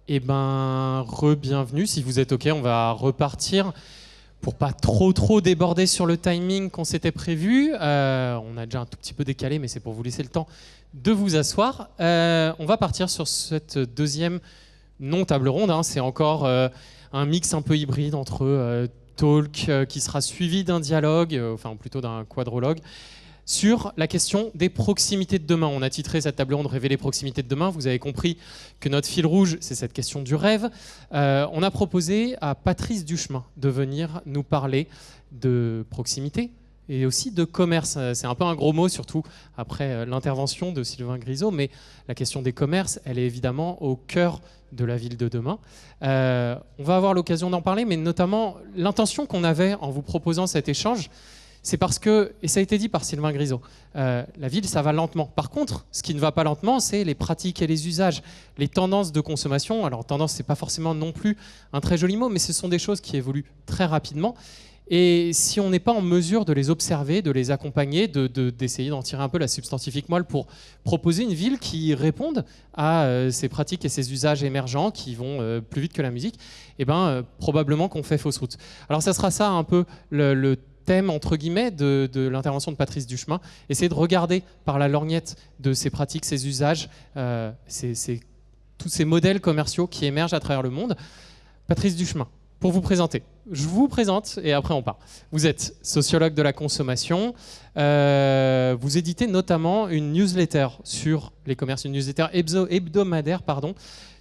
Eh ben, re-bienvenue. Si vous êtes OK, on va repartir pour pas trop déborder sur le timing qu'on s'était prévu. On a déjà un tout petit peu décalé, mais c'est pour vous laisser le temps de vous asseoir. On va partir sur cette deuxième non-table ronde. C'est encore un mix un peu hybride entre talk qui sera suivi d'un dialogue, enfin plutôt d'un quadrologue, sur la question des proximités de demain. On a titré cette table ronde Rêver les proximités de demain. Vous avez compris que notre fil rouge, c'est cette question du rêve. On a proposé à Patrice Duchemin de venir nous parler de proximité et aussi de commerce. C'est un peu un gros mot, surtout après l'intervention de Sylvain Grisot, mais la question des commerces, elle est évidemment au cœur de la ville de demain. On va avoir l'occasion d'en parler, mais notamment l'intention qu'on avait en vous proposant cet échange, c'est parce que, et ça a été dit par Sylvain Grisot, la ville, ça va lentement. Par contre, ce qui ne va pas lentement, c'est les pratiques et les usages, les tendances de consommation. Alors, tendance, c'est pas forcément non plus un très joli mot, mais ce sont des choses qui évoluent très rapidement. Et si on n'est pas en mesure de les observer, de les accompagner, d'essayer d'en tirer un peu la substantifique moelle pour proposer une ville qui réponde à ces pratiques et ces usages émergents qui vont plus vite que la musique, eh ben, probablement qu'on fait fausse route. Alors, ça sera ça un peu le thème entre guillemets de l'intervention de Patrice Duchemin, essayer de regarder par la lorgnette de ces pratiques, ces usages, tous ces modèles commerciaux qui émergent à travers le monde. Patrice Duchemin, pour vous présenter. Je vous présente et après on part. Vous êtes sociologue de la consommation, vous éditez notamment une newsletter sur les commerces, une newsletter hebdomadaire,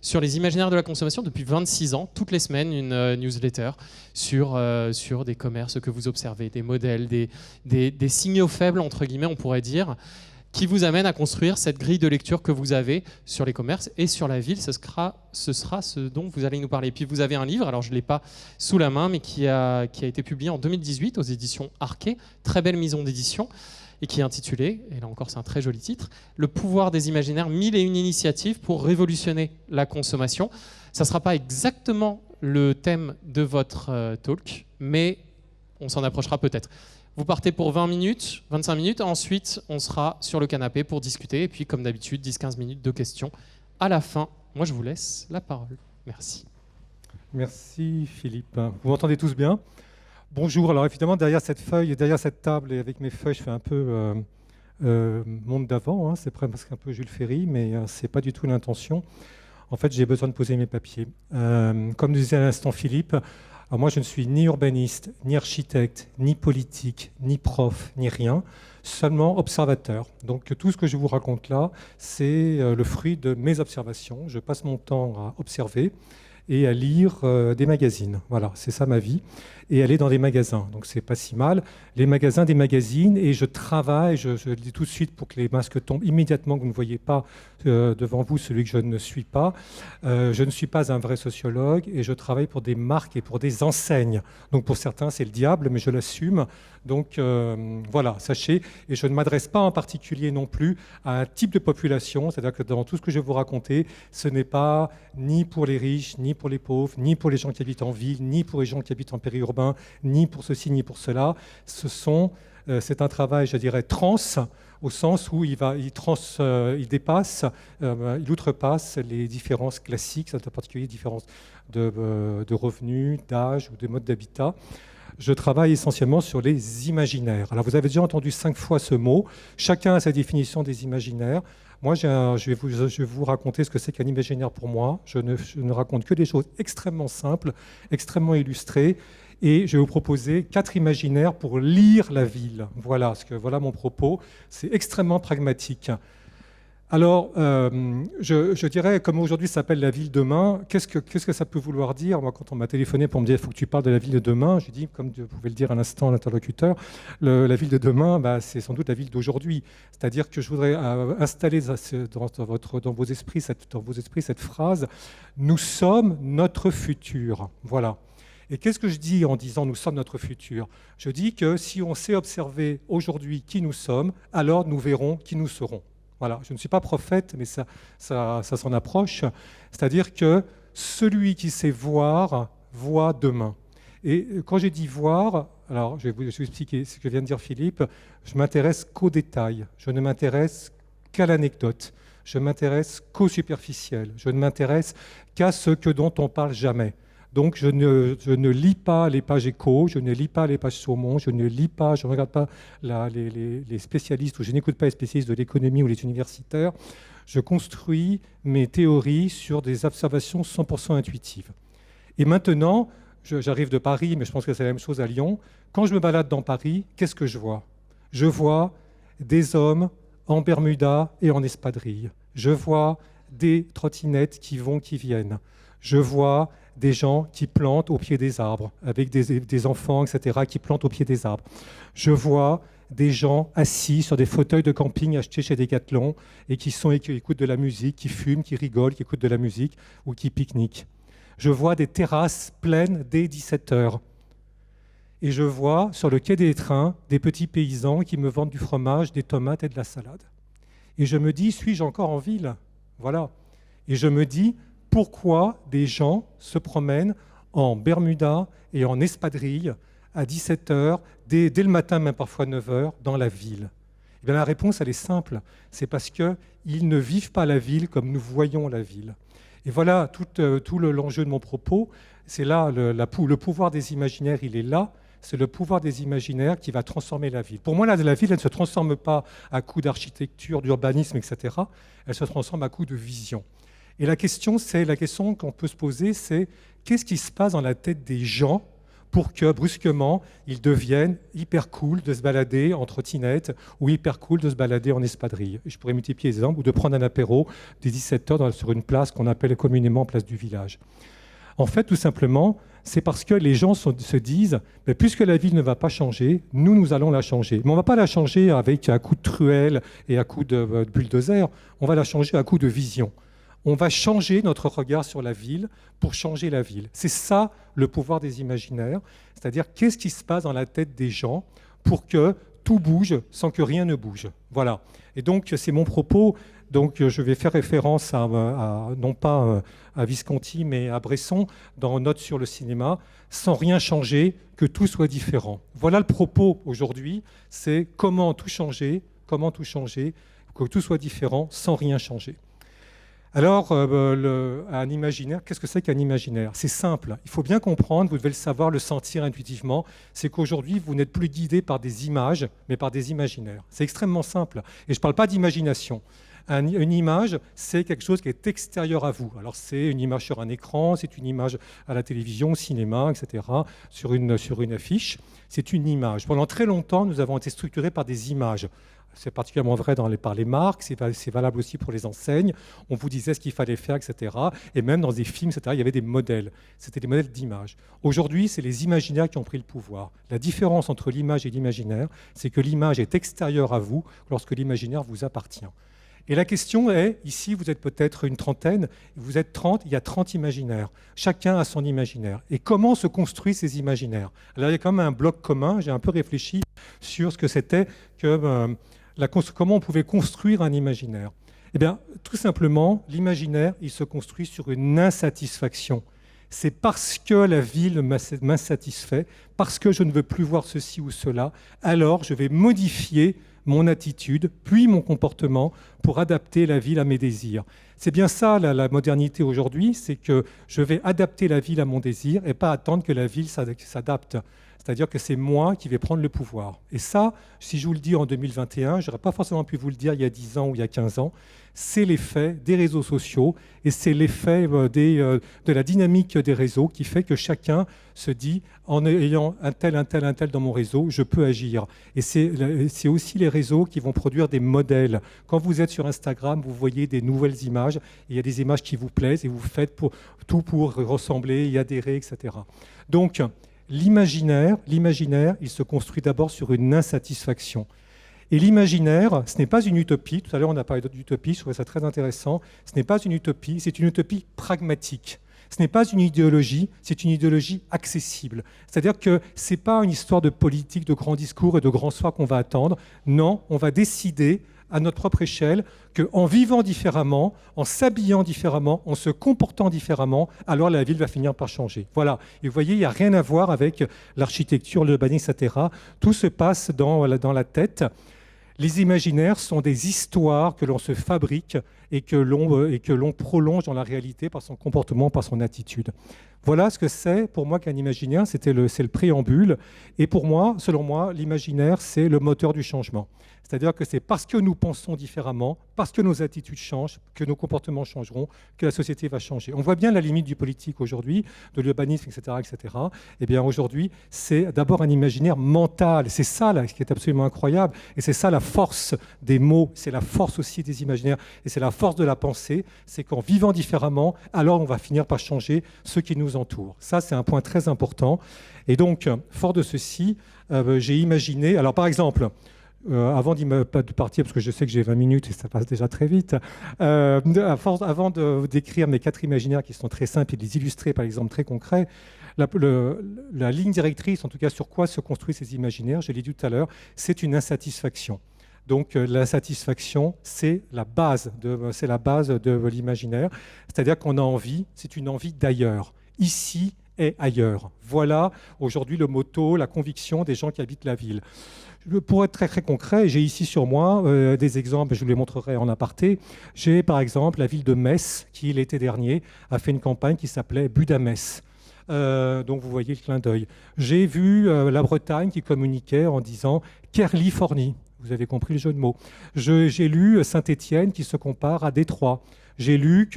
sur les imaginaires de la consommation depuis 26 ans, toutes les semaines une newsletter sur des commerces que vous observez, des modèles, des signaux faibles, entre guillemets, on pourrait dire, qui vous amènent à construire cette grille de lecture que vous avez sur les commerces et sur la ville. Ce sera ce dont vous allez nous parler. Et puis vous avez un livre, alors je ne l'ai pas sous la main, mais qui a été publié en 2018 aux éditions Arquet, très belle maison d'édition, et qui est intitulé, et là encore c'est un très joli titre, Le pouvoir des imaginaires, 1001 initiatives pour révolutionner la consommation. Ça ne sera pas exactement le thème de votre talk, mais on s'en approchera peut-être. Vous partez pour 20 minutes, 25 minutes, ensuite on sera sur le canapé pour discuter, et puis comme d'habitude, 10-15 minutes de questions à la fin. Moi je vous laisse la parole. Merci. Merci Philippe. Vous m'entendez tous bien ? Bonjour, alors évidemment derrière cette feuille, derrière cette table et avec mes feuilles, je fais un peu monde d'avant, c'est presque un peu Jules Ferry, mais ce n'est pas du tout l'intention. En fait, j'ai besoin de poser mes papiers. Comme disait à l'instant Philippe, alors moi je ne suis ni urbaniste, ni architecte, ni politique, ni prof, ni rien, seulement observateur. Donc tout ce que je vous raconte là, c'est le fruit de mes observations. Je passe mon temps à observer et à lire des magazines. Voilà, c'est ça ma vie. Et aller dans des magasins. Donc c'est pas si mal. Les magasins, des magazines, et je travaille, je le dis tout de suite pour que les masques tombent immédiatement, que vous ne voyez pas devant vous celui que je ne suis pas. Je ne suis pas un vrai sociologue et je travaille pour des marques et pour des enseignes. Donc pour certains, c'est le diable, mais je l'assume. Donc voilà, sachez. Et je ne m'adresse pas en particulier non plus à un type de population. C'est-à-dire que dans tout ce que je vais vous raconter, ce n'est pas ni pour les riches, ni pour les pauvres, ni pour les gens qui habitent en ville, ni pour les gens qui habitent en périurbain, ni pour ceci, ni pour cela. C'est un travail, je dirais, trans, au sens où il dépasse, il outrepasse les différences classiques, en particulier les différences de revenus, d'âge ou de mode d'habitat. Je travaille essentiellement sur les imaginaires. Alors vous avez déjà entendu 5 fois ce mot. Chacun a sa définition des imaginaires. Moi, je vais vous raconter ce que c'est qu'un imaginaire pour moi. Je ne raconte que des choses extrêmement simples, extrêmement illustrées. Et je vais vous proposer 4 imaginaires pour lire la ville. Voilà mon propos. C'est extrêmement pragmatique. Alors, je dirais, comme aujourd'hui ça s'appelle la ville demain, qu'est-ce que ça peut vouloir dire ? Moi, quand on m'a téléphoné pour me dire « il faut que tu parles de la ville de demain », j'ai dit, comme vous pouvez le dire à l'instant l'interlocuteur, la ville de demain, c'est sans doute la ville d'aujourd'hui. C'est-à-dire que je voudrais installer dans vos esprits cette phrase « nous sommes notre futur ». Voilà. Et qu'est-ce que je dis en disant « nous sommes notre futur » ? Je dis que si on sait observer aujourd'hui qui nous sommes, alors nous verrons qui nous serons. Voilà, je ne suis pas prophète, mais ça s'en approche. C'est-à-dire que celui qui sait voir, voit demain. Et quand j'ai dit voir, alors je vais vous expliquer ce que vient de dire Philippe, je ne m'intéresse qu'aux détails, je ne m'intéresse qu'à l'anecdote. je m'intéresse qu'au superficiel. Je ne m'intéresse qu'à ce dont on parle jamais. Donc je ne lis pas les pages échos, je ne lis pas les pages saumon, je ne regarde pas les spécialistes, ou je n'écoute pas les spécialistes de l'économie ou les universitaires. Je construis mes théories sur des observations 100% intuitives. Et maintenant, j'arrive de Paris, mais je pense que c'est la même chose à Lyon. Quand je me balade dans Paris, qu'est-ce que je vois? Je vois des hommes en Bermuda et en espadrille. Je vois des trottinettes qui vont, qui viennent. Je vois des gens qui plantent au pied des arbres, avec des enfants, etc., qui plantent au pied des arbres. Je vois des gens assis sur des fauteuils de camping achetés chez Decathlon et qui écoutent de la musique, qui fument, qui rigolent, qui écoutent de la musique ou qui pique-niquent. Je vois des terrasses pleines dès 17h. Et je vois sur le quai des trains des petits paysans qui me vendent du fromage, des tomates et de la salade. Et je me dis, suis-je encore en ville? Voilà. Et je me dis, pourquoi des gens se promènent en Bermuda et en espadrille à 17h, dès le matin, même parfois 9h, dans la ville? Et bien, la réponse, elle est simple. C'est parce qu'ils ne vivent pas la ville comme nous voyons la ville. Et voilà tout l'enjeu de mon propos. C'est là, le pouvoir des imaginaires, il est là. C'est le pouvoir des imaginaires qui va transformer la ville. Pour moi, la ville, elle ne se transforme pas à coup d'architecture, d'urbanisme, etc. Elle se transforme à coup de vision. Et la question qu'on peut se poser, c'est qu'est-ce qui se passe dans la tête des gens pour que, brusquement, ils deviennent hyper cool de se balader en trottinette ou hyper cool de se balader en espadrille. Je pourrais multiplier les exemples ou de prendre un apéro dès 17h sur une place qu'on appelle communément place du village. En fait, tout simplement, c'est parce que les gens se disent « puisque la ville ne va pas changer, nous allons la changer ». Mais on ne va pas la changer avec un coup de truelle et un coup de bulldozer, on va la changer à coup de vision. On va changer notre regard sur la ville pour changer la ville. C'est ça le pouvoir des imaginaires, c'est-à-dire qu'est-ce qui se passe dans la tête des gens pour que tout bouge sans que rien ne bouge. Voilà. Et donc c'est mon propos. Donc je vais faire référence non pas à Visconti, mais à Bresson dans Notes sur le cinéma. Sans rien changer, que tout soit différent. Voilà le propos aujourd'hui. C'est comment tout changer, que tout soit différent sans rien changer. Alors, un imaginaire, qu'est-ce que c'est qu'un imaginaire? C'est simple, il faut bien comprendre, vous devez le savoir, le sentir intuitivement, c'est qu'aujourd'hui, vous n'êtes plus guidé par des images, mais par des imaginaires. C'est extrêmement simple, et je ne parle pas d'imagination. Une image, c'est quelque chose qui est extérieur à vous. Alors, c'est une image sur un écran, c'est une image à la télévision, au cinéma, etc., sur une affiche. C'est une image. Pendant très longtemps, nous avons été structurés par des images. C'est particulièrement vrai par les marques, c'est valable aussi pour les enseignes. On vous disait ce qu'il fallait faire, etc. Et même dans des films, etc., il y avait des modèles. C'était des modèles d'images. Aujourd'hui, c'est les imaginaires qui ont pris le pouvoir. La différence entre l'image et l'imaginaire, c'est que l'image est extérieure à vous lorsque l'imaginaire vous appartient. Et la question est, ici, vous êtes peut-être une trentaine, vous êtes 30, il y a 30 imaginaires. Chacun a son imaginaire. Et comment se construisent ces imaginaires? Alors, il y a quand même un bloc commun. J'ai un peu réfléchi sur ce que c'était que... comment on pouvait construire un imaginaire. Eh bien, tout simplement, l'imaginaire, il se construit sur une insatisfaction. C'est parce que la ville m'insatisfait, parce que je ne veux plus voir ceci ou cela, alors je vais modifier mon attitude, puis mon comportement pour adapter la ville à mes désirs. C'est bien ça la modernité aujourd'hui, c'est que je vais adapter la ville à mon désir et pas attendre que la ville s'adapte. C'est-à-dire que c'est moi qui vais prendre le pouvoir. Et ça, si je vous le dis en 2021, je n'aurais pas forcément pu vous le dire il y a 10 ans ou il y a 15 ans, c'est l'effet des réseaux sociaux et c'est l'effet de la dynamique des réseaux qui fait que chacun se dit, en ayant un tel dans mon réseau, je peux agir. Et c'est aussi les réseaux qui vont produire des modèles. Quand vous êtes sur Instagram, vous voyez des nouvelles images, il y a des images qui vous plaisent et vous faites tout pour ressembler, y adhérer, etc. Donc, l'imaginaire, il se construit d'abord sur une insatisfaction. Et l'imaginaire, ce n'est pas une utopie. Tout à l'heure, on a parlé d'utopie, je trouvais ça très intéressant. Ce n'est pas une utopie, c'est une utopie pragmatique. Ce n'est pas une idéologie, c'est une idéologie accessible. C'est-à-dire que ce n'est pas une histoire de politique, de grands discours et de grands soirs qu'on va attendre. Non, on va décider à notre propre échelle qu'en vivant différemment, en s'habillant différemment, en se comportant différemment, alors la ville va finir par changer. Voilà. Et vous voyez, il n'y a rien à voir avec l'architecture, l'urbanisme, etc. Tout se passe dans la tête. Les imaginaires sont des histoires que l'on se fabrique et que l'on prolonge dans la réalité par son comportement, par son attitude. Voilà ce que c'est pour moi qu'un imaginaire, c'est le préambule. Et pour moi, selon moi, l'imaginaire, c'est le moteur du changement. C'est-à-dire que c'est parce que nous pensons différemment, parce que nos attitudes changent, que nos comportements changeront, que la société va changer. On voit bien la limite du politique aujourd'hui, de l'urbanisme, etc., etc. Eh bien, aujourd'hui, c'est d'abord un imaginaire mental. C'est ça, là, ce qui est absolument incroyable. Et c'est ça la force des mots, c'est la force aussi des imaginaires, et c'est la force de la pensée. C'est qu'en vivant différemment, alors on va finir par changer ce qui nous entoure. Ça, c'est un point très important. Et donc, fort de ceci, j'ai imaginé... Alors, par exemple... avant de partir, parce que je sais que j'ai 20 minutes et ça passe déjà très vite, avant de décrire mes 4 imaginaires qui sont très simples et de les illustrer par exemple très concret, la ligne directrice, en tout cas sur quoi se construisent ces imaginaires, je l'ai dit tout à l'heure, c'est une insatisfaction. Donc l'insatisfaction, c'est la base de l'imaginaire, c'est-à-dire qu'on a envie, c'est une envie d'ailleurs, ici et ailleurs. Voilà aujourd'hui le motto, la conviction des gens qui habitent la ville. Pour être très, très concret, j'ai ici sur moi des exemples, je vous les montrerai en aparté. J'ai par exemple la ville de Metz qui, l'été dernier, a fait une campagne qui s'appelait Budamès. Donc vous voyez le clin d'œil. J'ai vu la Bretagne qui communiquait en disant Californie. Vous avez compris le jeu de mots. J'ai lu Saint-Étienne qui se compare à Détroit. J'ai lu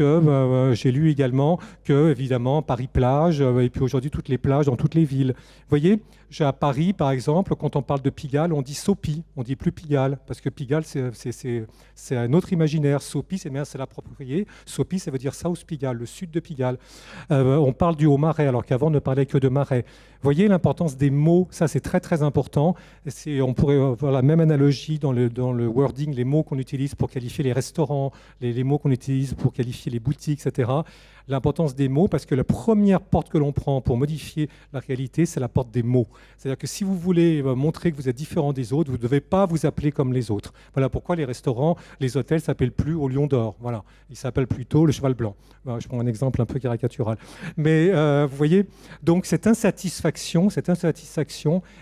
également que, évidemment, Paris-Plage, et puis aujourd'hui toutes les plages dans toutes les villes. Vous voyez, à Paris, par exemple, quand on parle de Pigalle, on dit Sopi, on dit plus Pigalle, parce que Pigalle, c'est un autre imaginaire. Sopi, c'est l'approprié. Sopi, ça veut dire South Pigalle, le sud de Pigalle. On parle du Haut-Marais, alors qu'avant, on ne parlait que de Marais. Vous voyez l'importance des mots, ça c'est très très important. On pourrait avoir la même analogie dans le wording, les mots qu'on utilise pour qualifier les restaurants, les mots qu'on utilise pour qualifier les boutiques, etc. L'importance des mots, parce que la première porte que l'on prend pour modifier la réalité, c'est la porte des mots. C'est-à-dire que si vous voulez montrer que vous êtes différent des autres, vous ne devez pas vous appeler comme les autres. Voilà pourquoi les restaurants, les hôtels ne s'appellent plus au Lion d'Or. Voilà. Ils s'appellent plutôt le Cheval Blanc. Voilà, je prends un exemple un peu caricatural. Mais vous voyez, donc cette insatisfaction,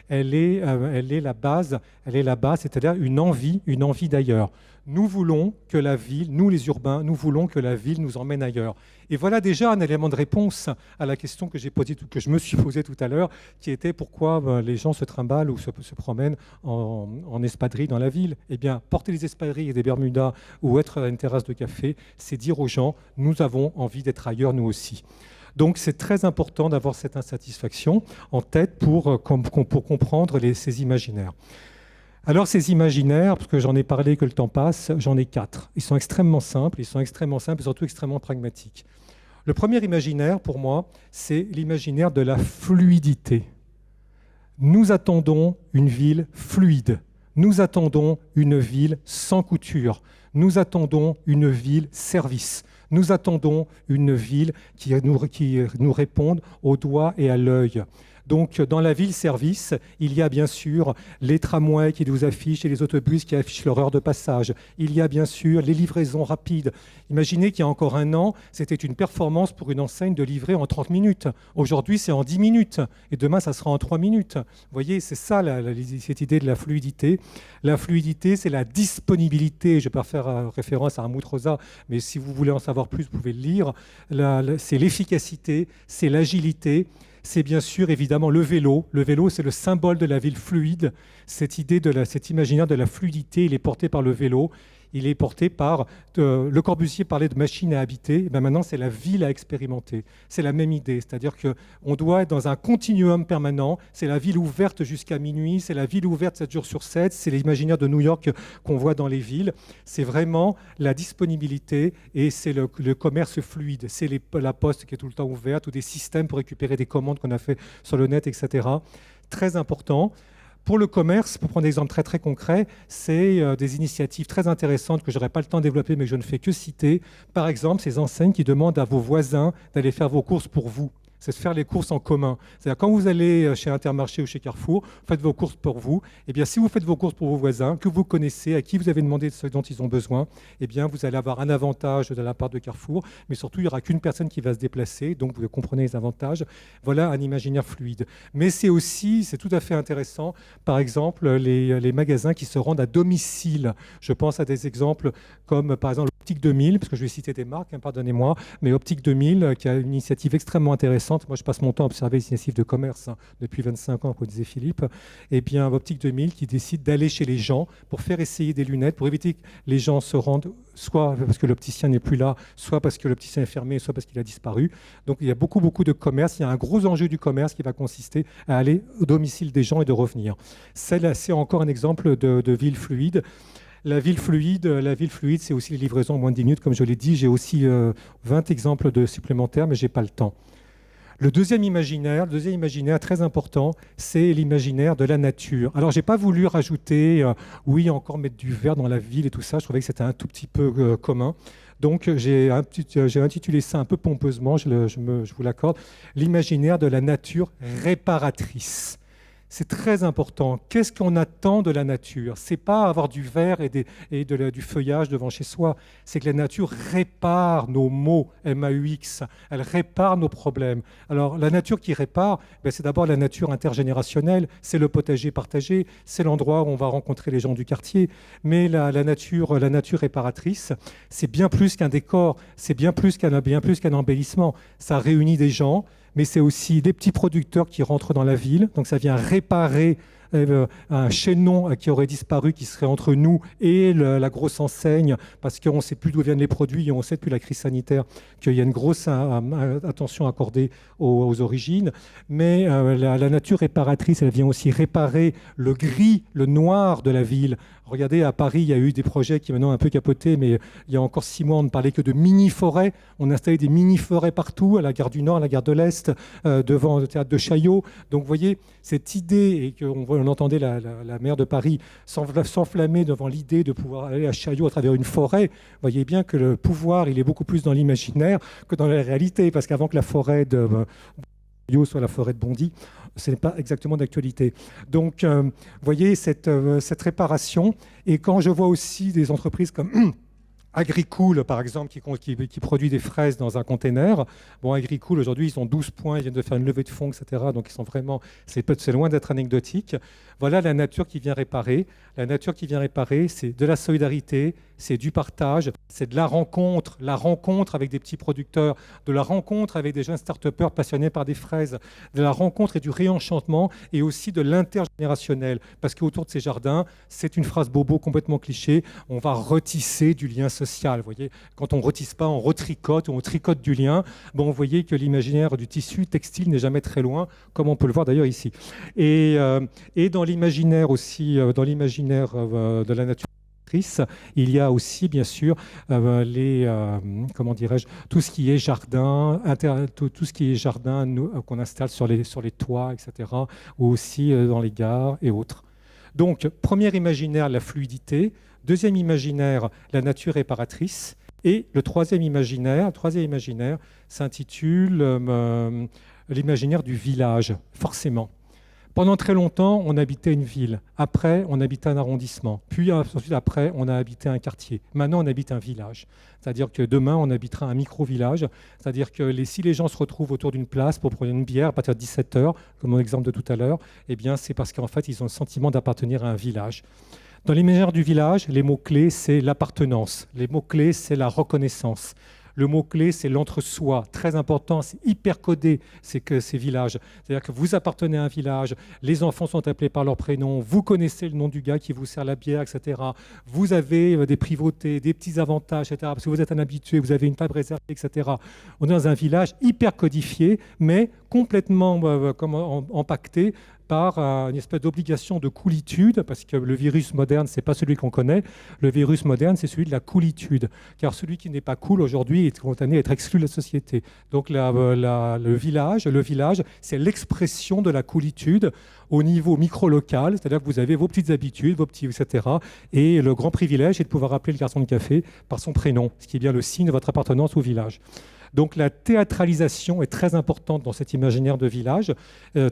elle est la base, c'est-à-dire une envie d'ailleurs. Nous voulons que la ville, nous les urbains, nous voulons que la ville nous emmène ailleurs. Et voilà déjà un élément de réponse à la question que je me suis posée tout à l'heure, qui était pourquoi les gens se trimballent ou se promènent en espadrille dans la ville. Eh bien, porter des espadrilles et des bermudas ou être à une terrasse de café, c'est dire aux gens, nous avons envie d'être ailleurs nous aussi. Donc c'est très important d'avoir cette insatisfaction en tête pour comprendre ces imaginaires. Alors ces imaginaires, parce que j'en ai parlé que le temps passe, j'en ai 4. Ils sont extrêmement simples et surtout extrêmement pragmatiques. Le premier imaginaire, pour moi, c'est l'imaginaire de la fluidité. Nous attendons une ville fluide. Nous attendons une ville sans couture. Nous attendons une ville service. Nous attendons une ville qui nous réponde au doigt et à l'œil. Donc, dans la ville-service, il y a bien sûr les tramways qui nous affichent et les autobus qui affichent leur heure de passage. Il y a bien sûr les livraisons rapides. Imaginez qu'il y a encore un an, c'était une performance pour une enseigne de livrer en 30 minutes. Aujourd'hui, c'est en 10 minutes. Et demain, ça sera en 3 minutes. Vous voyez, c'est ça, cette idée de la fluidité. La fluidité, c'est la disponibilité. Je vais pas faire référence à Armut Rosa, mais si vous voulez en savoir plus, vous pouvez le lire. C'est l'efficacité, c'est l'agilité. C'est bien sûr évidemment le vélo. Le vélo, c'est le symbole de la ville fluide. Cette idée cet imaginaire de la fluidité, il est porté par le vélo. Il est porté par... Le Corbusier parlait de machine à habiter. Et bien maintenant, c'est la ville à expérimenter. C'est la même idée. C'est-à-dire qu'on doit être dans un continuum permanent. C'est la ville ouverte jusqu'à minuit. C'est la ville ouverte 7 jours sur 7. C'est l'imaginaire de New York qu'on voit dans les villes. C'est vraiment la disponibilité et c'est le commerce fluide. C'est la poste qui est tout le temps ouverte ou des systèmes pour récupérer des commandes qu'on a fait sur le net, etc. Très important. Pour le commerce, pour prendre des exemples très très concrets, c'est des initiatives très intéressantes que je n'aurai pas le temps de développer, mais que je ne fais que citer. Par exemple, ces enseignes qui demandent à vos voisins d'aller faire vos courses pour vous. c'est de faire les courses en commun. C'est-à-dire quand vous allez chez Intermarché ou chez Carrefour, faites vos courses pour vous. Eh bien, si vous faites vos courses pour vos voisins, que vous connaissez, à qui vous avez demandé ce dont ils ont besoin, eh bien, vous allez avoir un avantage de la part de Carrefour, mais surtout, il n'y aura qu'une personne qui va se déplacer, donc vous comprenez les avantages. Voilà un imaginaire fluide. Mais c'est aussi, c'est tout à fait intéressant, par exemple, les magasins qui se rendent à domicile. Je pense à des exemples comme, par exemple, Optique 2000, parce que je vais citer des marques, hein, pardonnez-moi, mais Optique 2000, qui a une initiative extrêmement intéressante. Moi, je passe mon temps à observer les initiatives de commerce depuis 25 ans, comme disait Philippe. Eh bien, Optique 2000 qui décide d'aller chez les gens pour faire essayer des lunettes, pour éviter que les gens se rendent, soit parce que l'opticien n'est plus là, soit parce que l'opticien est fermé, soit parce qu'il a disparu. Donc, il y a beaucoup de commerce. Il y a un gros enjeu du commerce qui va consister à aller au domicile des gens et de revenir. C'est encore un exemple de ville fluide. La ville fluide, c'est aussi les livraisons en moins de 10 minutes, comme je l'ai dit. J'ai aussi 20 exemples de supplémentaires, mais je n'ai pas le temps. Le deuxième imaginaire très important, c'est l'imaginaire de la nature. Alors, je n'ai pas voulu rajouter, oui, encore mettre du vert dans la ville et tout ça. Je trouvais que c'était un tout petit peu commun. Donc, j'ai intitulé ça un peu pompeusement, je vous l'accorde, l'imaginaire de la nature réparatrice. C'est très important. Qu'est-ce qu'on attend de la nature? Ce n'est pas avoir du vert et du feuillage devant chez soi. C'est que la nature répare nos maux, M-A-U-X. Elle répare nos problèmes. Alors, la nature qui répare, c'est d'abord la nature intergénérationnelle. C'est le potager partagé. C'est l'endroit où on va rencontrer les gens du quartier. Mais la nature réparatrice, c'est bien plus qu'un décor. C'est bien plus qu'un embellissement. Ça réunit des gens, mais c'est aussi des petits producteurs qui rentrent dans la ville. Donc ça vient réparer un chaînon qui aurait disparu, qui serait entre nous et la grosse enseigne, parce qu'on ne sait plus d'où viennent les produits et on sait depuis la crise sanitaire qu'il y a une grosse attention accordée aux origines. Mais la nature réparatrice, elle vient aussi réparer le gris, le noir de la ville. Regardez, à Paris, il y a eu des projets qui maintenant ont un peu capoté, mais il y a encore 6 mois, on ne parlait que de mini-forêts. On installait des mini-forêts partout, à la gare du Nord, à la gare de l'Est, devant le théâtre de Chaillot. Donc, vous voyez, cette idée, et on entendait la maire de Paris s'enflammer devant l'idée de pouvoir aller à Chaillot à travers une forêt. Vous voyez bien que le pouvoir, il est beaucoup plus dans l'imaginaire que dans la réalité, parce qu'avant que la forêt de Chaillot soit la forêt de Bondy, ce n'est pas exactement d'actualité. Donc, vous voyez cette réparation. Et quand je vois aussi des entreprises comme Agricool, par exemple, qui produit des fraises dans un container. Bon, Agricool, aujourd'hui, ils ont 12 points, ils viennent de faire une levée de fonds, etc. Donc, ils sont vraiment, c'est loin d'être anecdotique. Voilà la nature qui vient réparer. La nature qui vient réparer, c'est de la solidarité, c'est du partage, c'est de la rencontre avec des petits producteurs, de la rencontre avec des jeunes start-upers passionnés par des fraises, de la rencontre et du réenchantement, et aussi de l'intergénérationnel. Parce qu'autour de ces jardins, c'est une phrase bobo complètement cliché, on va retisser du lien social. Vous voyez, quand on ne retisse pas, on retricote ou on tricote du lien. Bon, vous voyez que l'imaginaire du tissu textile n'est jamais très loin, comme on peut le voir d'ailleurs ici. Et dans l'imaginaire aussi, de la nature, il y a aussi, bien sûr, tout ce qui est jardin, tout ce qui est jardin qu'on installe sur les toits, etc., ou aussi dans les gares et autres. Donc, premier imaginaire, la fluidité. Deuxième imaginaire, la nature réparatrice. Et le troisième imaginaire s'intitule l'imaginaire du village, forcément. Pendant très longtemps, on habitait une ville. Après, on habitait un arrondissement. Puis ensuite, après, on a habité un quartier. Maintenant, on habite un village. C'est-à-dire que demain, on habitera un micro-village. C'est-à-dire que si les gens se retrouvent autour d'une place pour prendre une bière à partir de 17h, comme mon exemple de tout à l'heure, eh bien, c'est parce qu'en fait, ils ont le sentiment d'appartenir à un village. Dans l'imaginaire du village, les mots-clés, c'est l'appartenance. Les mots-clés, c'est la reconnaissance. Le mot-clé, c'est l'entre-soi. Très important, c'est hyper codé, c'est que ces villages. C'est-à-dire que vous appartenez à un village, les enfants sont appelés par leur prénom, vous connaissez le nom du gars qui vous sert la bière, etc. Vous avez des privautés, des petits avantages, etc. Parce que vous êtes un habitué, vous avez une table réservée, etc. On est dans un village hyper codifié, mais complètement empaqueté par une espèce d'obligation de coolitude, parce que le virus moderne, ce n'est pas celui qu'on connaît. Le virus moderne, c'est celui de la coolitude. Car celui qui n'est pas cool aujourd'hui est condamné à être exclu de la société. Donc le village, c'est l'expression de la coolitude au niveau micro-local, c'est-à-dire que vous avez vos petites habitudes, vos petits, etc. Et le grand privilège est de pouvoir appeler le garçon de café par son prénom, ce qui est bien le signe de votre appartenance au village. Donc la théâtralisation est très importante dans cet imaginaire de village,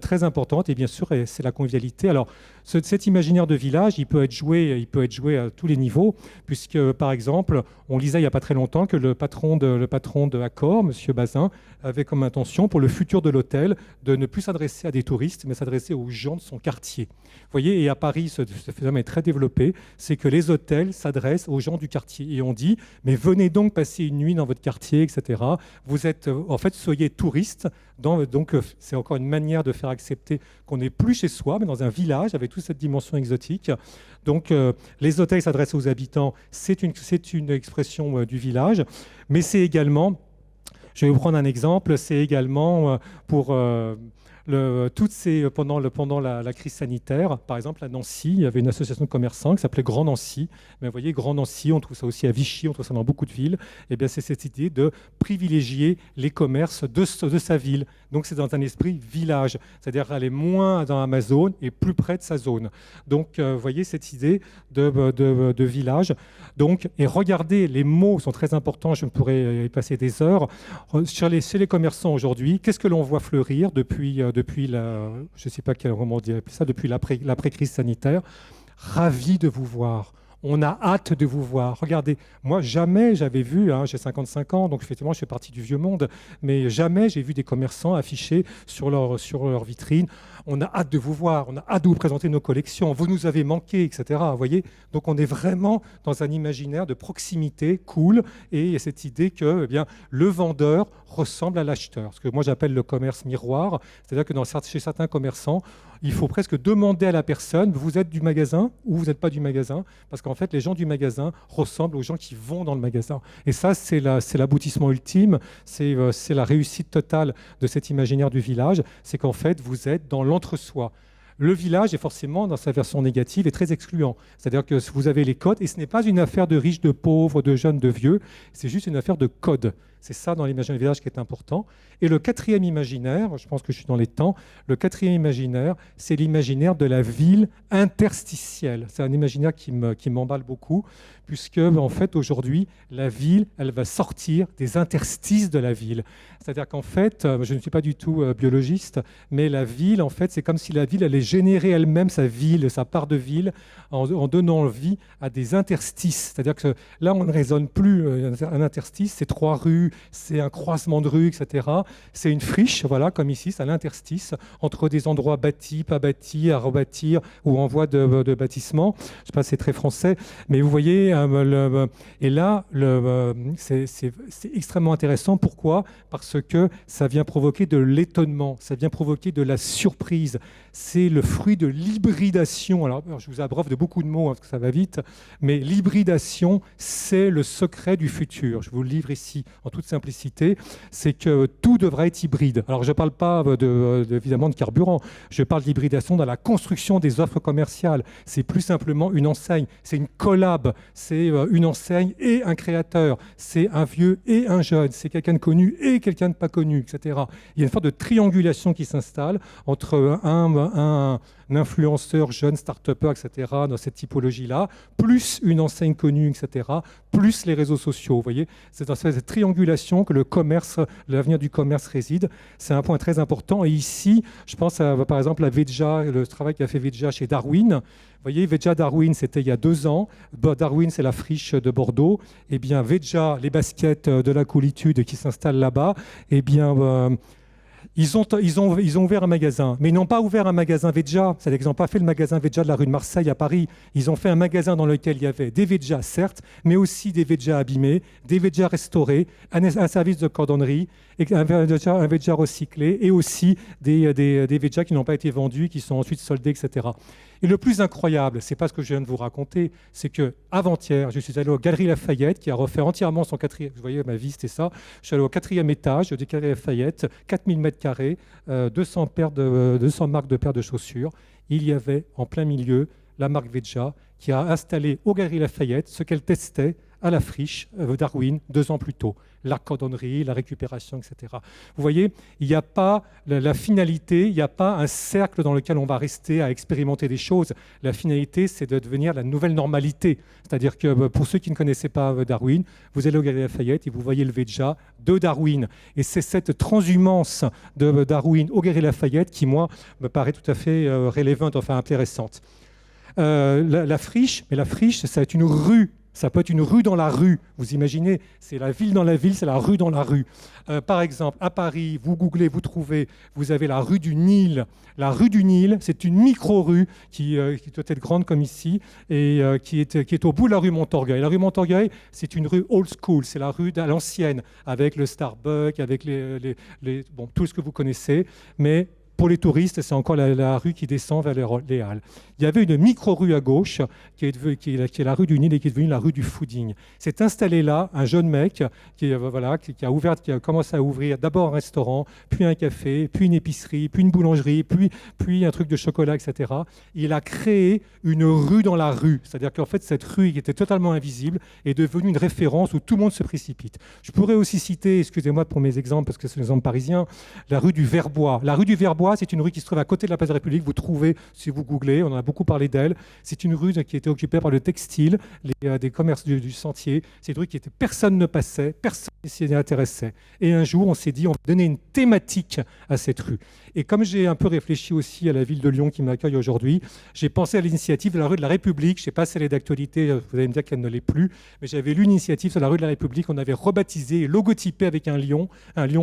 très importante, et bien sûr, c'est la convivialité. Alors, cet imaginaire de village, il peut être joué à tous les niveaux, puisque, par exemple, on lisait il n'y a pas très longtemps que le patron de Accor, M. Bazin, avait comme intention pour le futur de l'hôtel de ne plus s'adresser à des touristes, mais s'adresser aux gens de son quartier. Vous voyez, et à Paris, ce phénomène est très développé, c'est que les hôtels s'adressent aux gens du quartier. Et on dit, mais venez donc passer une nuit dans votre quartier, etc. Vous êtes, en fait, soyez touristes. Donc, c'est encore une manière de faire accepter qu'on n'est plus chez soi, mais dans un village avec toute cette dimension exotique. Donc, les hôtels s'adressent aux habitants, c'est une expression du village, mais c'est également, je vais vous prendre un exemple, c'est également pour... pendant la crise sanitaire, par exemple à Nancy, il y avait une association de commerçants qui s'appelait Grand Nancy. Mais vous voyez, Grand Nancy, on trouve ça aussi à Vichy, on trouve ça dans beaucoup de villes. Et bien, c'est cette idée de privilégier les commerces de sa ville. Donc, c'est dans un esprit village, c'est-à-dire aller moins dans ma zone et plus près de sa zone. Donc, vous voyez cette idée de village. Donc, et regardez, les mots sont très importants. Je pourrais y passer des heures. Chez les commerçants aujourd'hui, qu'est-ce que l'on voit fleurir depuis je ne sais pas comment on dit ça, depuis l'après-crise sanitaire? Ravi de vous voir. On a hâte de vous voir. Regardez, moi, jamais j'avais vu, j'ai 55 ans, donc effectivement, je fais partie du vieux monde, mais jamais j'ai vu des commerçants afficher sur leur vitrine. On a hâte de vous voir, on a hâte de vous présenter nos collections, vous nous avez manqué, etc. Vous voyez, donc on est vraiment dans un imaginaire de proximité cool, et il y a cette idée que le vendeur ressemble à l'acheteur, ce que moi j'appelle le commerce miroir, c'est-à-dire que chez certains commerçants, il faut presque demander à la personne, vous êtes du magasin ou vous n'êtes pas du magasin, parce qu'en fait, les gens du magasin ressemblent aux gens qui vont dans le magasin. Et ça, c'est l'aboutissement ultime, c'est la réussite totale de cet imaginaire du village, c'est qu'en fait, vous êtes dans l'entre-soi. Le village est forcément, dans sa version négative, est très excluant. C'est-à-dire que vous avez les codes, et ce n'est pas une affaire de riches, de pauvres, de jeunes, de vieux, c'est juste une affaire de code. C'est ça dans l'imaginaire du village qui est important. Et le quatrième imaginaire, je pense que je suis dans les temps, le quatrième imaginaire, c'est l'imaginaire de la ville interstitielle. C'est un imaginaire qui m'emballe beaucoup, puisque en fait aujourd'hui, la ville, elle va sortir des interstices de la ville. C'est-à-dire qu'en fait, je ne suis pas du tout biologiste, mais la ville, en fait, c'est comme si la ville allait générer elle-même sa ville, sa part de ville, en donnant vie à des interstices. C'est-à-dire que là, on ne raisonne plus un interstice, c'est 3 rues, c'est un croisement de rues, etc. C'est une friche, voilà, comme ici, c'est un interstice entre des endroits bâtis, pas bâtis, à rebâtir ou en voie de bâtissement. Je ne sais pas, c'est très français, mais vous voyez, et là, c'est extrêmement intéressant. Pourquoi ? Parce que ça vient provoquer de l'étonnement, ça vient provoquer de la surprise. C'est le fruit de l'hybridation. Alors, je vous abreuve de beaucoup de mots, parce que ça va vite, mais l'hybridation, c'est le secret du futur. Je vous le livre ici en toute simplicité, c'est que tout devra être hybride. Alors, je ne parle pas évidemment de carburant, je parle d'hybridation dans la construction des offres commerciales. C'est plus simplement une enseigne, c'est une collab, c'est une enseigne et un créateur, c'est un vieux et un jeune, c'est quelqu'un de connu et quelqu'un de pas connu, etc. Il y a une sorte de triangulation qui s'installe entre un influenceur jeune, start-upper, etc., dans cette typologie-là, plus une enseigne connue, etc., plus les réseaux sociaux. Vous voyez, c'est dans cette triangulation que l'avenir du commerce réside. C'est un point très important. Et ici, je pense par exemple à Veja, le travail qu'a fait Veja chez Darwin. Vous voyez, Veja Darwin, c'était il y a 2 ans. Darwin, c'est la friche de Bordeaux. Eh bien, Veja, les baskets de la coolitude qui s'installent là-bas, eh bien... Ils ont ouvert un magasin, mais ils n'ont pas ouvert un magasin Veja. C'est-à-dire qu'ils n'ont pas fait le magasin Veja de la rue de Marseille à Paris. Ils ont fait un magasin dans lequel il y avait des Veja, certes, mais aussi des Veja abîmés, des Veja restaurés, un service de cordonnerie, un Veja recyclé, et aussi des Veja qui n'ont pas été vendus, qui sont ensuite soldés, etc. Et le plus incroyable, c'est pas ce que je viens de vous raconter, c'est que avant-hier, je suis allé aux Galeries Lafayette, qui a refait entièrement son 4e. Vous voyez, ma vie, c'était ça. Je suis allé au 4e étage des Galeries Lafayette, 4000 m², 200 marques de paires de chaussures. Il y avait en plein milieu la marque Veja qui a installé aux Galeries Lafayette ce qu'elle testait à la friche Darwin 2 ans plus tôt. La cordonnerie, la récupération, etc. Vous voyez, il n'y a pas la finalité, il n'y a pas un cercle dans lequel on va rester à expérimenter des choses. La finalité, c'est de devenir la nouvelle normalité. C'est-à-dire que pour ceux qui ne connaissaient pas Darwin, vous allez au Galerie Lafayette et vous voyez le Véja de Darwin. Et c'est cette transhumance de Darwin au Galerie Lafayette qui, moi, me paraît tout à fait relevante, enfin intéressante. La friche, mais la friche, ça va être une rue. Ça peut être une rue dans la rue. Vous imaginez, c'est la ville dans la ville, c'est la rue dans la rue. Par exemple, à Paris, vous googlez, vous trouvez, vous avez la rue du Nil. La rue du Nil, c'est une micro-rue qui doit être grande comme ici et qui est au bout de la rue Montorgueil. La rue Montorgueil, c'est une rue old school, c'est la rue à l'ancienne, avec le Starbucks, avec tout ce que vous connaissez, mais pour les touristes, c'est encore la rue qui descend vers les Halles. Il y avait une micro-rue à gauche qui est la rue du Nil et qui est devenue la rue du Fooding. S'est installé là un jeune mec qui a commencé à ouvrir d'abord un restaurant, puis un café, puis une épicerie, puis une boulangerie, puis un truc de chocolat, etc. Il a créé une rue dans la rue. C'est-à-dire qu'en fait, cette rue qui était totalement invisible est devenue une référence où tout le monde se précipite. Je pourrais aussi citer, excusez-moi pour mes exemples, parce que c'est l'exemple parisien, la rue du Verbois. La rue du Verbois, c'est une rue qui se trouve à côté de la place de la République. Vous trouvez, si vous googlez, on en a beaucoup parlé d'elle. C'est une rue qui était occupée par le textile, des commerces du sentier. C'est une rue qui était, personne ne passait, personne ne s'y intéressait. Et un jour, on s'est dit, on va donner une thématique à cette rue. Et comme j'ai un peu réfléchi aussi à la ville de Lyon qui m'accueille aujourd'hui, j'ai pensé à l'initiative de la rue de la République. Je ne sais pas si elle est d'actualité, vous allez me dire qu'elle ne l'est plus, mais j'avais lu l'initiative sur la rue de la République. On avait rebaptisé et logotypé avec un lion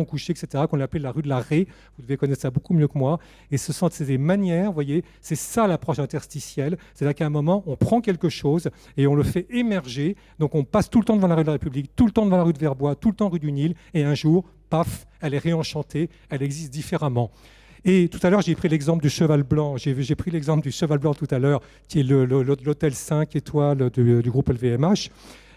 couché, etc., qu'on appelait la rue de la Ré. Vous devez connaître ça beaucoup mieux que moi. Et ce sont des manières, vous voyez, c'est ça l'approche interstitielle. C'est-à-dire qu'à un moment, on prend quelque chose et on le fait émerger. Donc on passe tout le temps devant la rue de la République, tout le temps devant la rue de Verbois, tout le temps rue du Nil, et un jour, paf, elle est réenchantée, elle existe différemment. Et tout à l'heure, j'ai pris l'exemple du Cheval Blanc. J'ai pris l'exemple du Cheval Blanc tout à l'heure, qui est l'hôtel 5 étoiles du groupe LVMH.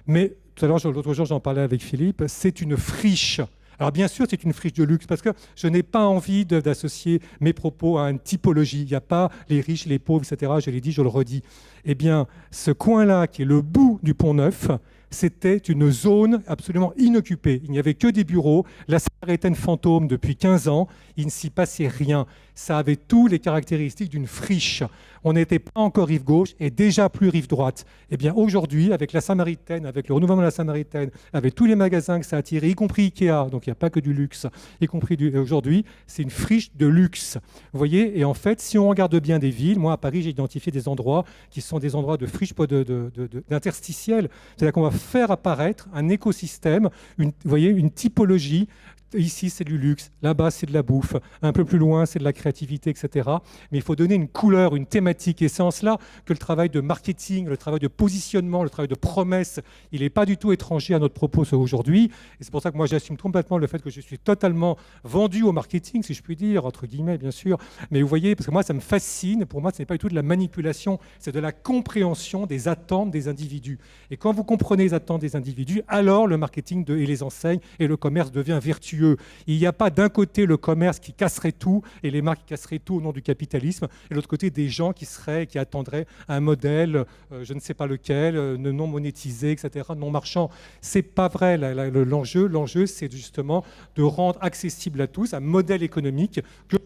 Mais tout à l'heure, l'autre jour, j'en parlais avec Philippe, c'est une friche. Alors bien sûr, c'est une friche de luxe parce que je n'ai pas envie d'associer mes propos à une typologie. Il n'y a pas les riches, les pauvres, etc. Je l'ai dit, je le redis. Eh bien, ce coin-là, qui est le bout du Pont-Neuf, c'était une zone absolument inoccupée. Il n'y avait que des bureaux. La Samaritaine fantôme depuis 15 ans, il ne s'y passait rien. Ça avait tous les caractéristiques d'une friche. On n'était pas encore rive gauche et déjà plus rive droite. Eh bien aujourd'hui, avec la Samaritaine, avec le renouvellement de la Samaritaine, avec tous les magasins que ça a attiré, y compris Ikea, donc il n'y a pas que du luxe, y compris aujourd'hui, c'est une friche de luxe. Vous voyez, et en fait, si on regarde bien des villes, moi à Paris, j'ai identifié des endroits qui sont des endroits de friche d'interstitiel. C'est-à-dire qu'on va faire apparaître un écosystème, vous voyez, une typologie. Ici, c'est du luxe, là-bas, c'est de la bouffe, un peu plus loin, c'est de la créativité, etc. Mais il faut donner une couleur, une thématique. Et c'est en cela que le travail de marketing, le travail de positionnement, le travail de promesse, il n'est pas du tout étranger à notre propos aujourd'hui. Et c'est pour ça que moi, j'assume complètement le fait que je suis totalement vendu au marketing, si je puis dire, entre guillemets, bien sûr. Mais vous voyez, parce que moi, ça me fascine. Pour moi, ce n'est pas du tout de la manipulation, c'est de la compréhension des attentes des individus. Et quand vous comprenez les attentes des individus, alors le marketing et les enseignes et le commerce devient vertueux. Il n'y a pas d'un côté le commerce qui casserait tout et les marques qui casseraient tout au nom du capitalisme, et de l'autre côté des gens qui attendraient un modèle, je ne sais pas lequel, non monétisé, etc., non marchand. C'est pas vrai. L'enjeu, c'est justement de rendre accessible à tous un modèle économique que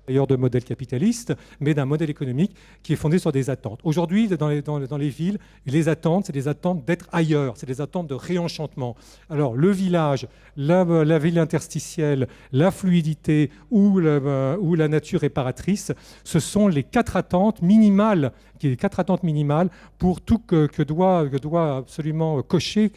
d'ailleurs de modèle capitaliste, mais d'un modèle économique qui est fondé sur des attentes. Aujourd'hui, dans les villes, les attentes, c'est des attentes d'être ailleurs, c'est des attentes de réenchantement. Alors, le village, la ville interstitielle, la fluidité ou la nature réparatrice, ce sont les quatre attentes minimales pour tout que doivent absolument cocher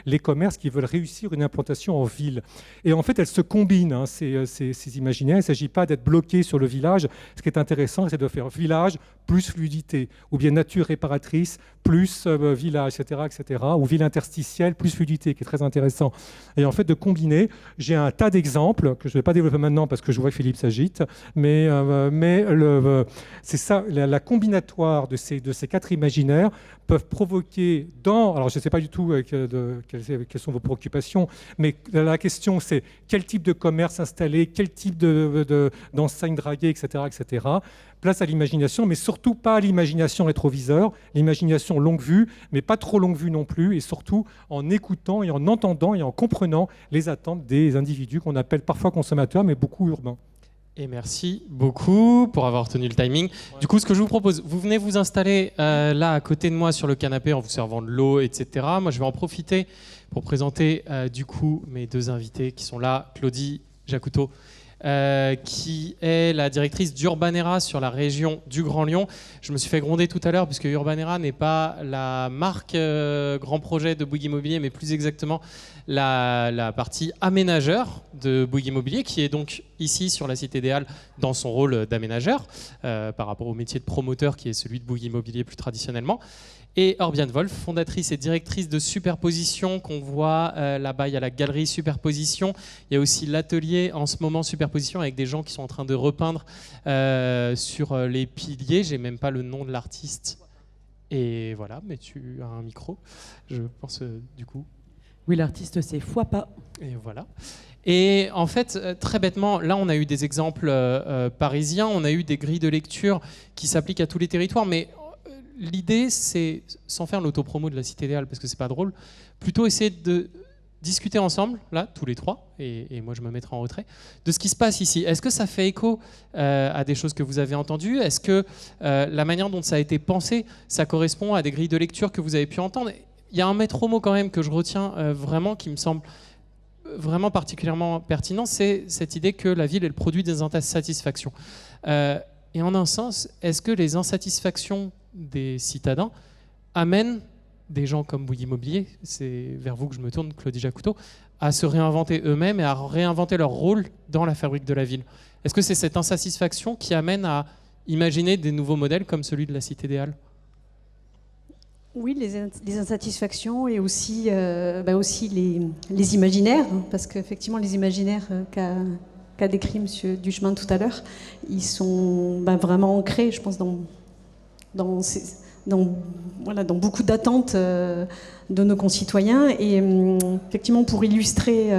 les commerces qui veulent réussir une implantation en ville. Et en fait, elles se combinent, ces imaginaires. Il ne s'agit pas d'être bloqué sur le village. Ce qui est intéressant, c'est de faire village plus fluidité, ou bien nature réparatrice plus village, etc., ou ville interstitielle plus fluidité, qui est très intéressant. Et en fait, de combiner, j'ai un tas d'exemples que je ne vais pas développer maintenant parce que je vois que Philippe s'agite, mais c'est ça, la combinatoire de ces quatre imaginaires peuvent provoquer alors je ne sais pas du tout quelles sont vos préoccupations, mais la question c'est quel type de commerce installer, quel type d'enseignes draguées, etc. Place à l'imagination, mais surtout pas à l'imagination rétroviseur, l'imagination longue vue, mais pas trop longue vue non plus, et surtout en écoutant et en entendant et en comprenant les attentes des individus qu'on appelle parfois consommateurs, mais beaucoup urbains. Et merci beaucoup pour avoir tenu le timing. Du coup, ce que je vous propose, vous venez vous installer là à côté de moi sur le canapé en vous servant de l'eau, etc. Moi, je vais en profiter pour présenter du coup mes deux invités qui sont là, Claudie Jacoutot, qui est la directrice d'Urbanera sur la région du Grand Lyon. Je me suis fait gronder tout à l'heure puisque Urbanera n'est pas la marque grand projet de Bouygues Immobilier, mais plus exactement la partie aménageur de Bouygues Immobilier, qui est donc ici sur la Cité des Halles dans son rôle d'aménageur par rapport au métier de promoteur qui est celui de Bouygues Immobilier plus traditionnellement. Et Orbiane Wolf, fondatrice et directrice de Superposition, qu'on voit là-bas, il y a la galerie Superposition. Il y a aussi l'atelier en ce moment Superposition avec des gens qui sont en train de repeindre sur les piliers. J'ai même pas le nom de l'artiste. Et voilà, mais tu as un micro, je pense du coup. Oui, l'artiste, c'est Foipa. Et voilà. Et en fait, très bêtement, là, on a eu des exemples parisiens, on a eu des grilles de lecture qui s'appliquent à tous les territoires, mais l'idée, c'est, sans faire l'autopromo de la Cité des Halles, parce que c'est pas drôle, plutôt essayer de discuter ensemble, là, tous les trois, et moi je me mettrai en retrait, de ce qui se passe ici. Est-ce que ça fait écho à des choses que vous avez entendues ? Est-ce que la manière dont ça a été pensé, ça correspond à des grilles de lecture que vous avez pu entendre ? Il y a un maître mot quand même que je retiens vraiment, qui me semble vraiment particulièrement pertinent, c'est cette idée que la ville est le produit des insatisfactions. Et en un sens, est-ce que les insatisfactions des citadins amènent des gens comme Bouygues Immobilier, c'est vers vous que je me tourne, Claudie Jacoutot, à se réinventer eux-mêmes et à réinventer leur rôle dans la fabrique de la ville ? Est-ce que c'est cette insatisfaction qui amène à imaginer des nouveaux modèles comme celui de la Cité des Halles ? Oui, les insatisfactions et aussi, aussi les imaginaires, parce qu'effectivement les imaginaires qu'a décrit M. Duchemin tout à l'heure, ils sont vraiment ancrés, je pense, dans beaucoup d'attentes de nos concitoyens. Et effectivement, pour illustrer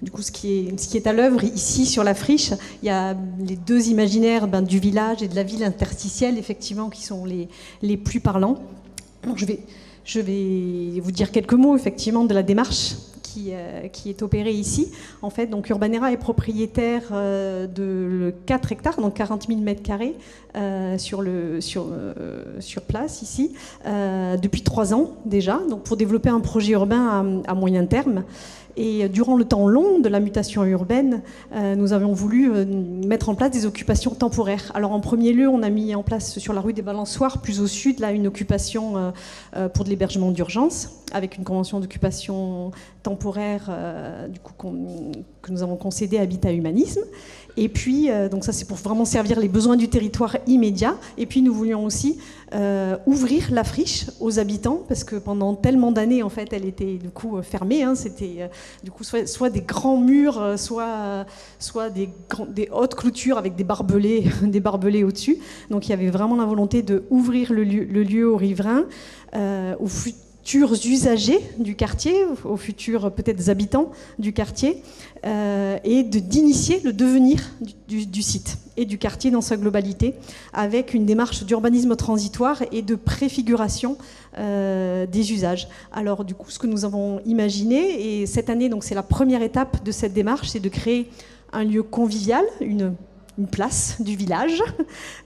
du coup, ce qui est à l'œuvre ici sur la friche, il y a les deux imaginaires du village et de la ville interstitielle, effectivement, qui sont les plus parlants. Donc, je vais vous dire quelques mots effectivement de la démarche qui est opérée ici. En fait, donc Urbanera est propriétaire de 4 hectares, donc 40 000 mètres carrés sur place ici, depuis 3 ans déjà, donc pour développer un projet urbain à moyen terme. Et durant le temps long de la mutation urbaine, nous avions voulu mettre en place des occupations temporaires. Alors en premier lieu, on a mis en place sur la rue des Balançoires, plus au sud, là, une occupation pour de l'hébergement d'urgence, avec une convention d'occupation temporaire que nous avons concédée à Habitat Humanisme. Et puis, donc ça c'est pour vraiment servir les besoins du territoire immédiat. Et puis nous voulions aussi ouvrir la friche aux habitants, parce que pendant tellement d'années, en fait, elle était du coup fermée. C'était du coup soit des grands murs, soit des hautes clôtures avec des barbelés au-dessus. Donc il y avait vraiment la volonté d'ouvrir le lieu aux riverains, aux futurs usagers du quartier, aux futurs peut-être habitants du quartier, et d'initier le devenir du site et du quartier dans sa globalité, avec une démarche d'urbanisme transitoire et de préfiguration des usages. Alors du coup, ce que nous avons imaginé, et cette année, donc c'est la première étape de cette démarche, c'est de créer un lieu convivial, une place du village,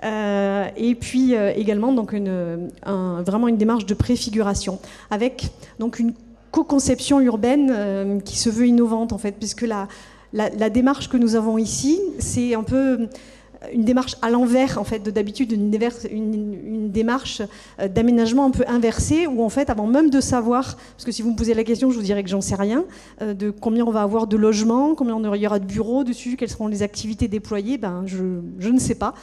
et puis également donc vraiment une démarche de préfiguration, avec donc une co-conception urbaine qui se veut innovante en fait, puisque la démarche que nous avons ici, c'est un peu une démarche à l'envers en fait, d'habitude une démarche d'aménagement un peu inversée, où en fait avant même de savoir, parce que si vous me posez la question je vous dirais que j'en sais rien, de combien on va avoir de logements, combien il y aura de bureaux dessus, quelles seront les activités déployées, je ne sais pas.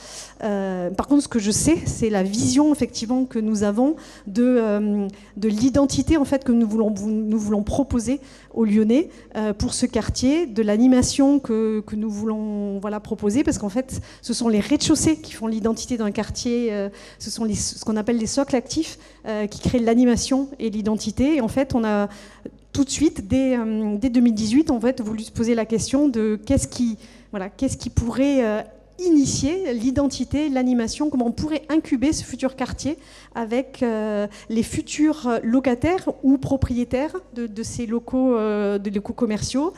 Par contre ce que je sais, c'est la vision effectivement que nous avons de l'identité en fait que nous voulons proposer aux Lyonnais pour ce quartier, de l'animation que nous voulons proposer, parce qu'en fait ce sont les rez-de-chaussée qui font l'identité d'un quartier, ce sont ce qu'on appelle les socles actifs qui créent l'animation et l'identité. Et en fait, on a tout de suite, dès 2018, en fait, voulu se poser la question de qu'est-ce qui pourrait initier l'identité, l'animation, comment on pourrait incuber ce futur quartier avec les futurs locataires ou propriétaires de ces locaux, commerciaux.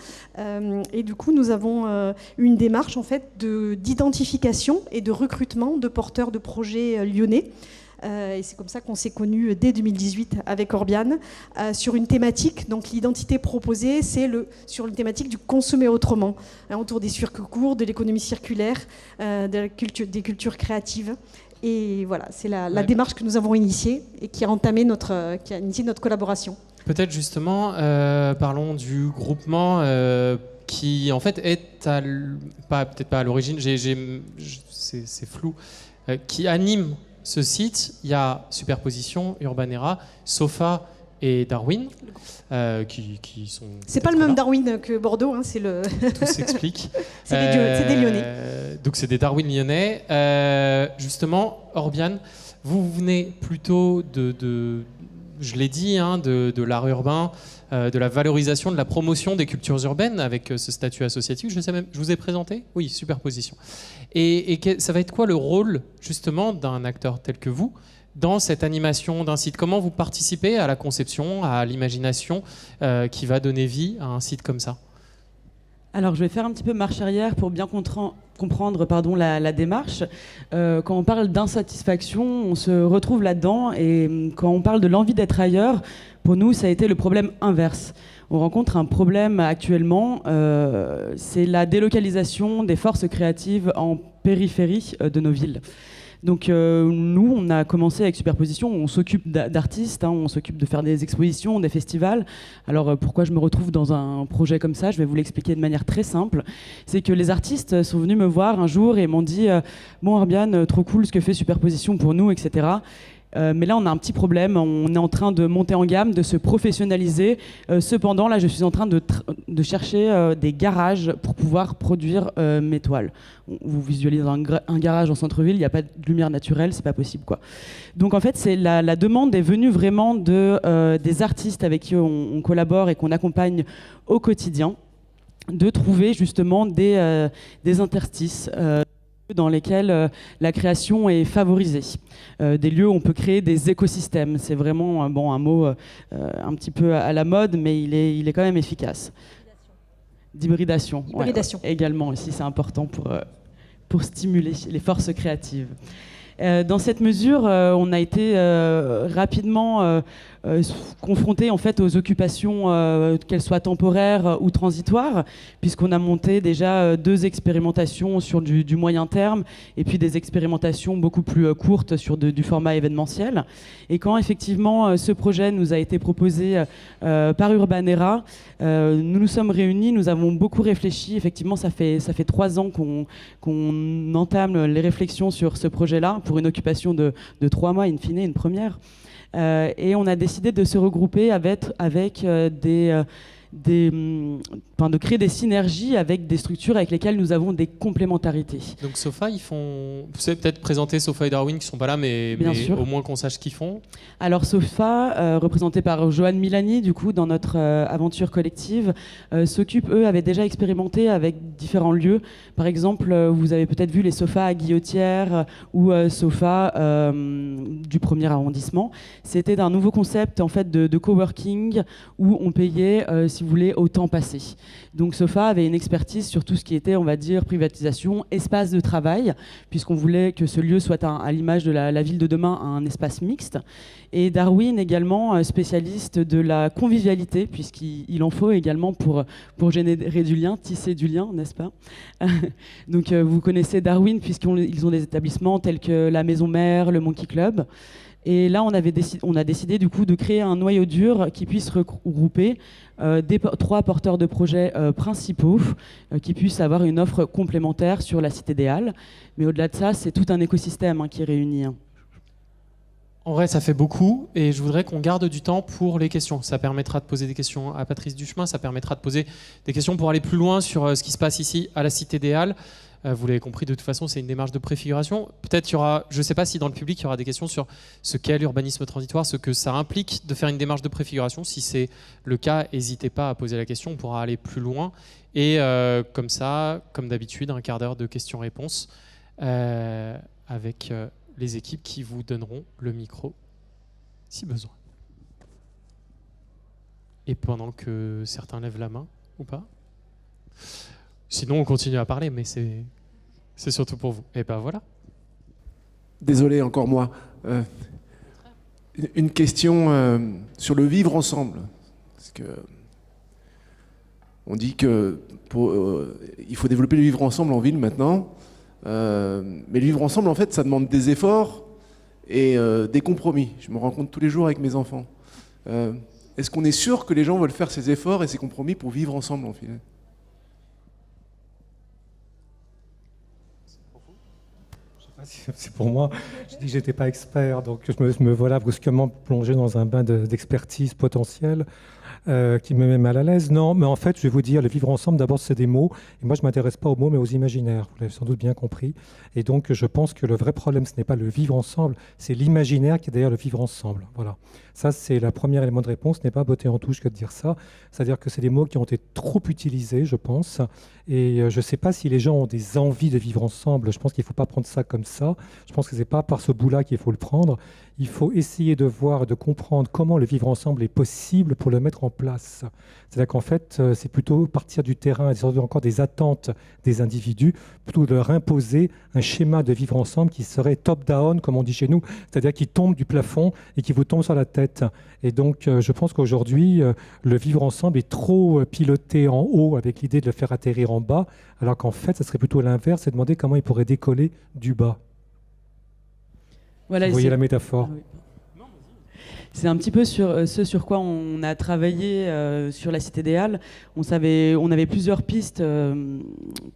Et du coup, nous avons une démarche en fait d'identification et de recrutement de porteurs de projets lyonnais. Et c'est comme ça qu'on s'est connus dès 2018 avec Orbiane sur une thématique. Donc l'identité proposée, c'est sur une thématique du consommer autrement, autour des circuits courts, de l'économie circulaire, des cultures créatives. Et voilà, c'est la démarche que nous avons initiée et qui a initié notre collaboration. Peut-être justement, parlons du groupement qui en fait est peut-être pas à l'origine, c'est flou, qui anime ce site. Il y a Superposition, Urbanera, Sofa et Darwin, qui sont... C'est pas le même Darwin que Bordeaux, hein, c'est le... Tout s'explique. C'est des Lyonnais. Donc c'est des Darwin lyonnais. Justement, Orbiane, vous venez plutôt je l'ai dit, hein, de l'art urbain, de la valorisation, de la promotion des cultures urbaines avec ce statut associatif. Je vous ai présenté ? Oui, Superposition. Et ça va être quoi le rôle justement d'un acteur tel que vous dans cette animation d'un site ? Comment vous participez à la conception, à l'imagination qui va donner vie à un site comme ça ? Alors, je vais faire un petit peu marche arrière pour bien comprendre la démarche. Quand on parle d'insatisfaction, on se retrouve là-dedans. Et quand on parle de l'envie d'être ailleurs, pour nous, ça a été le problème inverse. On rencontre un problème actuellement, c'est la délocalisation des forces créatives en périphérie de nos villes. Donc nous, on a commencé avec Superposition, on s'occupe d'artistes, hein, on s'occupe de faire des expositions, des festivals. Alors pourquoi je me retrouve dans un projet comme ça ? Je vais vous l'expliquer de manière très simple. C'est que les artistes sont venus me voir un jour et m'ont dit « Bon Orbiane, trop cool ce que fait Superposition pour nous, etc. » Mais là, on a un petit problème. On est en train de monter en gamme, de se professionnaliser. Cependant, là, je suis en train de chercher des garages pour pouvoir produire mes toiles. Vous visualisez un garage en centre-ville, il n'y a pas de lumière naturelle, c'est pas possible, quoi. Donc, en fait, c'est la demande est venue vraiment des artistes avec qui on collabore et qu'on accompagne au quotidien, de trouver justement des interstices. Dans lesquels la création est favorisée. Des lieux où on peut créer des écosystèmes. C'est vraiment un mot un petit peu à la mode, mais il est quand même efficace. D'hybridation. Hybridation. Ouais, également aussi, c'est important pour stimuler les forces créatives. Dans cette mesure, on a été rapidement confronté en fait aux occupations, qu'elles soient temporaires ou transitoires, puisqu'on a monté déjà 2 expérimentations sur du moyen terme et puis des expérimentations beaucoup plus courtes sur du format événementiel. Et quand effectivement ce projet nous a été proposé par Urbanera, nous nous sommes réunis, nous avons beaucoup réfléchi. Effectivement, ça fait 3 ans qu'on entame les réflexions sur ce projet-là pour une occupation de 3 mois, in fine, une première. Et on a décidé de se regrouper avec de créer des synergies avec des structures avec lesquelles nous avons des complémentarités. Donc Sofa, vous savez peut-être présenter Sofa et Darwin qui ne sont pas là, mais au moins qu'on sache ce qu'ils font. Alors Sofa, représenté par Johan Milani, du coup, dans notre aventure collective, s'occupe, eux, avaient déjà expérimenté avec différents lieux. Par exemple, vous avez peut-être vu les sofas à Guillotière ou Sofa du 1er arrondissement. C'était un nouveau concept en fait, de coworking où on payait, si vous voulez, au temps passé. Donc Sofa avait une expertise sur tout ce qui était, on va dire, privatisation, espace de travail, puisqu'on voulait que ce lieu soit à l'image de la ville de demain, un espace mixte. Et Darwin également, spécialiste de la convivialité, puisqu'il en faut également pour générer du lien, tisser du lien, n'est-ce pas ? Donc vous connaissez Darwin, puisqu'ils ont des établissements tels que la Maison Mère, le Monkey Club. Et là, on a décidé du coup de créer un noyau dur qui puisse regrouper 3 porteurs de projets principaux qui puissent avoir une offre complémentaire sur la Cité des Halles. Mais au-delà de ça, c'est tout un écosystème qui est réuni. En vrai, ça fait beaucoup et je voudrais qu'on garde du temps pour les questions. Ça permettra de poser des questions à Patrice Duchemin, ça permettra de poser des questions pour aller plus loin sur ce qui se passe ici à la Cité des Halles. Vous l'avez compris, de toute façon, c'est une démarche de préfiguration. Peut-être il y aura, je ne sais pas si dans le public, il y aura des questions sur ce qu'est l'urbanisme transitoire, ce que ça implique de faire une démarche de préfiguration. Si c'est le cas, n'hésitez pas à poser la question, on pourra aller plus loin. Et comme ça, comme d'habitude, un quart d'heure de questions-réponses avec les équipes qui vous donneront le micro si besoin. Et pendant que certains lèvent la main, ou pas? Sinon, on continue à parler, mais c'est surtout pour vous. Et ben voilà. Désolé, encore moi. Une question sur le vivre ensemble. Parce que on dit que il faut développer le vivre ensemble en ville maintenant. Mais le vivre ensemble, en fait, ça demande des efforts et des compromis. Je me rends compte tous les jours avec mes enfants. Est-ce qu'on est sûr que les gens veulent faire ces efforts et ces compromis pour vivre ensemble en fait? C'est pour moi. Je dis que j'étais pas expert, donc je me voilà brusquement plongé dans un bain d'expertise potentielle qui me met mal à l'aise. Non, mais en fait, je vais vous dire, le vivre ensemble, d'abord, c'est des mots. Et moi, je m'intéresse pas aux mots, mais aux imaginaires. Vous l'avez sans doute bien compris. Et donc, je pense que le vrai problème, ce n'est pas le vivre ensemble, c'est l'imaginaire qui est derrière le vivre ensemble. Voilà. Ça, c'est le premier élément de réponse. Ce n'est pas beauté en touche que de dire ça. C'est-à-dire que c'est des mots qui ont été trop utilisés, je pense. Et je ne sais pas si les gens ont des envies de vivre ensemble. Je pense qu'il ne faut pas prendre ça comme ça. Je pense que ce n'est pas par ce bout-là qu'il faut le prendre. Il faut essayer de voir, de comprendre comment le vivre ensemble est possible pour le mettre en place. C'est-à-dire qu'en fait, c'est plutôt partir du terrain, et encore des attentes des individus, plutôt de leur imposer un schéma de vivre ensemble qui serait top-down, comme on dit chez nous, c'est-à-dire qui tombe du plafond et qui vous tombe sur la tête. Et donc, je pense qu'aujourd'hui, le vivre ensemble est trop piloté en haut avec l'idée de le faire atterrir en bas, alors qu'en fait, ça serait plutôt l'inverse, c'est demander comment il pourrait décoller du bas. Voilà, vous voyez la métaphore? Ah oui. C'est un petit peu sur ce sur quoi on a travaillé sur la Cité des Halles. On avait plusieurs pistes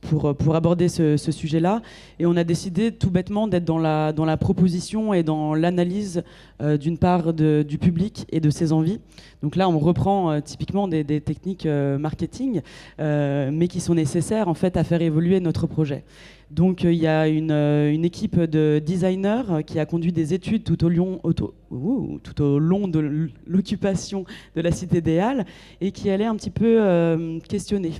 pour aborder ce sujet-là, et on a décidé tout bêtement d'être dans la proposition et dans l'analyse d'une part du public et de ses envies. Donc là, on reprend typiquement des techniques marketing, mais qui sont nécessaires en fait à faire évoluer notre projet. Donc il y a une équipe de designers qui a conduit des études tout au long de l'occupation de la Cité des Halles et qui allait un petit peu questionner.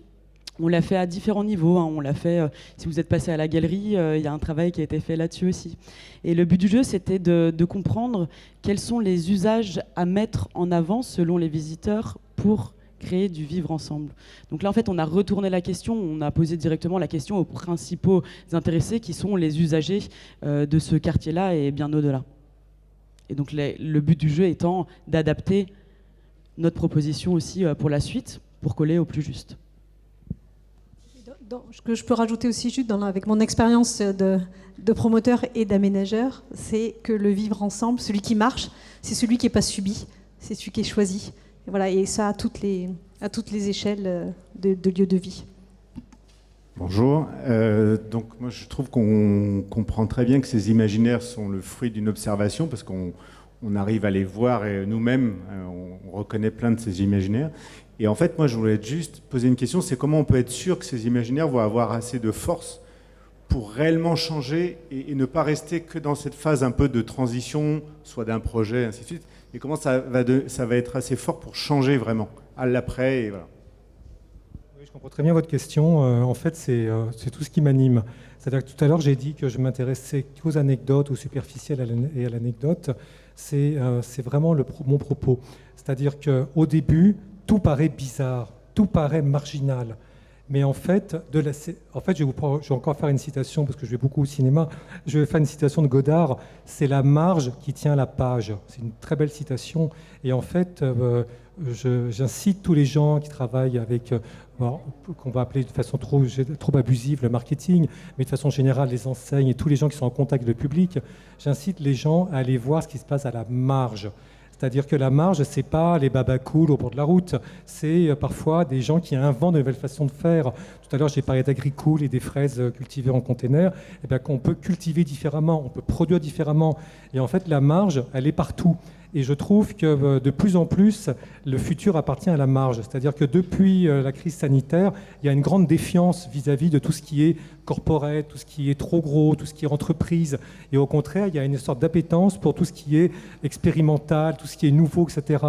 On l'a fait à différents niveaux. On l'a fait, si vous êtes passé à la galerie, il y a un travail qui a été fait là-dessus aussi. Et le but du jeu, c'était de comprendre quels sont les usages à mettre en avant selon les visiteurs pour créer du vivre ensemble. Donc là, en fait, on a retourné la question, on a posé directement la question aux principaux intéressés qui sont les usagers de ce quartier-là et bien au-delà. Et donc le but du jeu étant d'adapter notre proposition aussi pour la suite, pour coller au plus juste. Ce que je peux rajouter aussi, juste avec mon expérience de promoteur et d'aménageur, c'est que le vivre ensemble, celui qui marche, c'est celui qui n'est pas subi, c'est celui qui est choisi. Et voilà, et ça à toutes les échelles de lieux de vie. Bonjour. Donc moi je trouve qu'on comprend très bien que ces imaginaires sont le fruit d'une observation parce qu'on arrive à les voir et nous-mêmes on reconnaît plein de ces imaginaires. Et en fait moi je voulais juste poser une question, c'est comment on peut être sûr que ces imaginaires vont avoir assez de force pour réellement changer et ne pas rester que dans cette phase un peu de transition, soit d'un projet, ainsi de suite. Et comment ça va être assez fort pour changer vraiment à l'après et voilà. Oui, je comprends très bien votre question. En fait, c'est tout ce qui m'anime. C'est-à-dire que tout à l'heure, j'ai dit que je m'intéressais qu'aux anecdotes, aux superficielles et à l'anecdote. C'est vraiment mon propos. C'est-à-dire qu'au début, tout paraît bizarre, tout paraît marginal. Mais en fait, je vais encore faire une citation, parce que je vais beaucoup au cinéma, je vais faire une citation de Godard, c'est la marge qui tient la page. C'est une très belle citation. Et en fait, j'incite tous les gens qui travaillent avec, qu'on va appeler de façon trop abusive le marketing, mais de façon générale les enseignes et tous les gens qui sont en contact avec le public, j'incite les gens à aller voir ce qui se passe à la marge. C'est-à-dire que la marge, ce n'est pas les babacools au bord de la route, c'est parfois des gens qui inventent de nouvelles façons de faire. Tout à l'heure, j'ai parlé d'agricool et des fraises cultivées en container. Et bien, qu'on peut cultiver différemment, on peut produire différemment. Et en fait, la marge, elle est partout. Et je trouve que de plus en plus, le futur appartient à la marge. C'est-à-dire que depuis la crise sanitaire, il y a une grande défiance vis-à-vis de tout ce qui est corporate, tout ce qui est trop gros, tout ce qui est entreprise. Et au contraire, il y a une sorte d'appétence pour tout ce qui est expérimental, tout ce qui est nouveau, etc.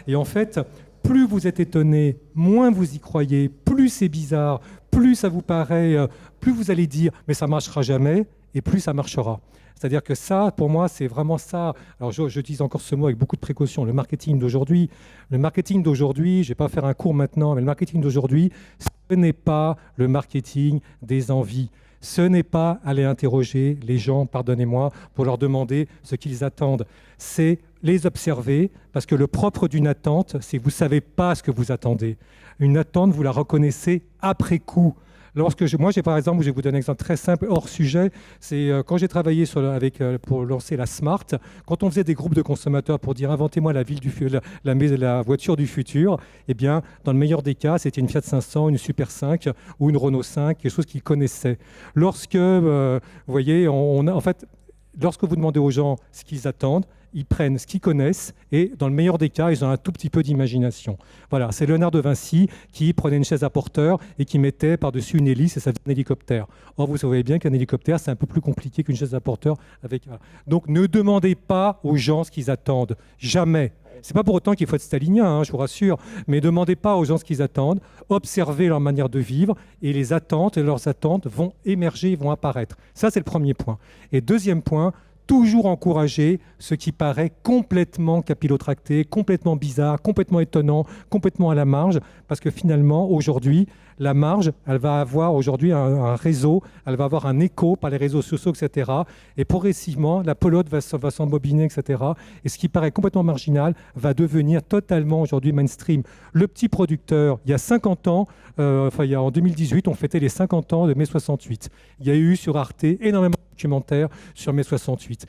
Et en fait, plus vous êtes étonné, moins vous y croyez, plus c'est bizarre, plus ça vous paraît, plus vous allez dire « mais ça ne marchera jamais » et plus ça marchera. C'est-à-dire que ça, pour moi, c'est vraiment ça. Alors, je dis encore ce mot avec beaucoup de précaution. Le marketing d'aujourd'hui, je ne vais pas faire un cours maintenant, mais le marketing d'aujourd'hui, ce n'est pas le marketing des envies. Ce n'est pas aller interroger les gens, pardonnez-moi, pour leur demander ce qu'ils attendent. C'est les observer, parce que le propre d'une attente, c'est que vous ne savez pas ce que vous attendez. Une attente, vous la reconnaissez après coup. Moi, par exemple, je vais vous donner un exemple très simple, hors sujet, c'est quand j'ai travaillé pour lancer la Smart, quand on faisait des groupes de consommateurs pour dire inventez-moi la voiture du futur, eh bien, dans le meilleur des cas, c'était une Fiat 500, une Super 5 ou une Renault 5, quelque chose qu'ils connaissaient. Lorsque, vous voyez, en fait, lorsque vous demandez aux gens ce qu'ils attendent, ils prennent ce qu'ils connaissent et, dans le meilleur des cas, ils ont un tout petit peu d'imagination. Voilà, c'est Léonard de Vinci qui prenait une chaise à porteur et qui mettait par-dessus une hélice et ça faisait un hélicoptère. Or, vous savez bien qu'un hélicoptère, c'est un peu plus compliqué qu'une chaise à porteur. Donc, ne demandez pas aux gens ce qu'ils attendent. Jamais. Ce n'est pas pour autant qu'il faut être stalinien, je vous rassure, mais ne demandez pas aux gens ce qu'ils attendent. Observez leur manière de vivre et les attentes et leurs attentes vont émerger, vont apparaître. Ça, c'est le premier point. Et deuxième point, toujours encourager ce qui paraît complètement capillotracté, complètement bizarre, complètement étonnant, complètement à la marge, parce que finalement, aujourd'hui, la marge, elle va avoir aujourd'hui un réseau, elle va avoir un écho par les réseaux sociaux, etc. Et progressivement, la pelote va s'embobiner, etc. Et ce qui paraît complètement marginal va devenir totalement aujourd'hui mainstream. Le petit producteur, il y a 50 ans, en 2018, on fêtait les 50 ans de mai 68. Il y a eu sur Arte énormément de documentaires sur mai 68.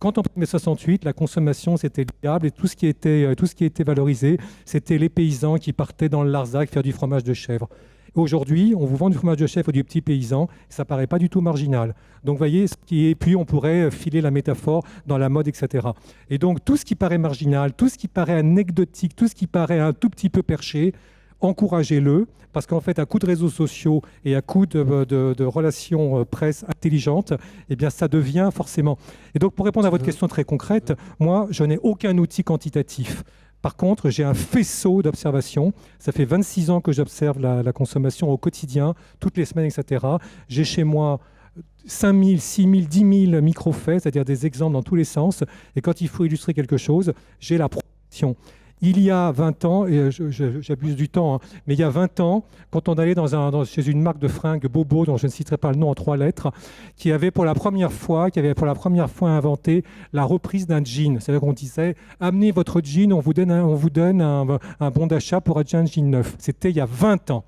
Quand on prenait 68, la consommation, c'était le diable et tout ce qui était valorisé, c'était les paysans qui partaient dans le Larzac faire du fromage de chèvre. Aujourd'hui, on vous vend du fromage de chèvre ou du petit paysan, ça ne paraît pas du tout marginal. Donc, vous voyez, et puis on pourrait filer la métaphore dans la mode, etc. Et donc, tout ce qui paraît marginal, tout ce qui paraît anecdotique, tout ce qui paraît un tout petit peu perché, encouragez-le, parce qu'en fait, à coup de réseaux sociaux et à coup de relations presse intelligentes, eh bien, ça devient forcément... Et donc, pour répondre à votre question très concrète, moi, je n'ai aucun outil quantitatif. Par contre, j'ai un faisceau d'observation. Ça fait 26 ans que j'observe la consommation au quotidien, toutes les semaines, etc. J'ai chez moi 5 000, 6 000, 10 000 micro-faits, c'est-à-dire des exemples dans tous les sens. Et quand il faut illustrer quelque chose, j'ai la proposition. Il y a 20 ans, et j'abuse du temps, mais il y a 20 ans, quand on allait chez une marque de fringues Bobo, dont je ne citerai pas le nom en 3 lettres, qui avait pour la première fois inventé la reprise d'un jean. C'est-à-dire qu'on disait « Amenez votre jean, on vous donne un bon d'achat pour acheter un jean neuf ». C'était il y a 20 ans.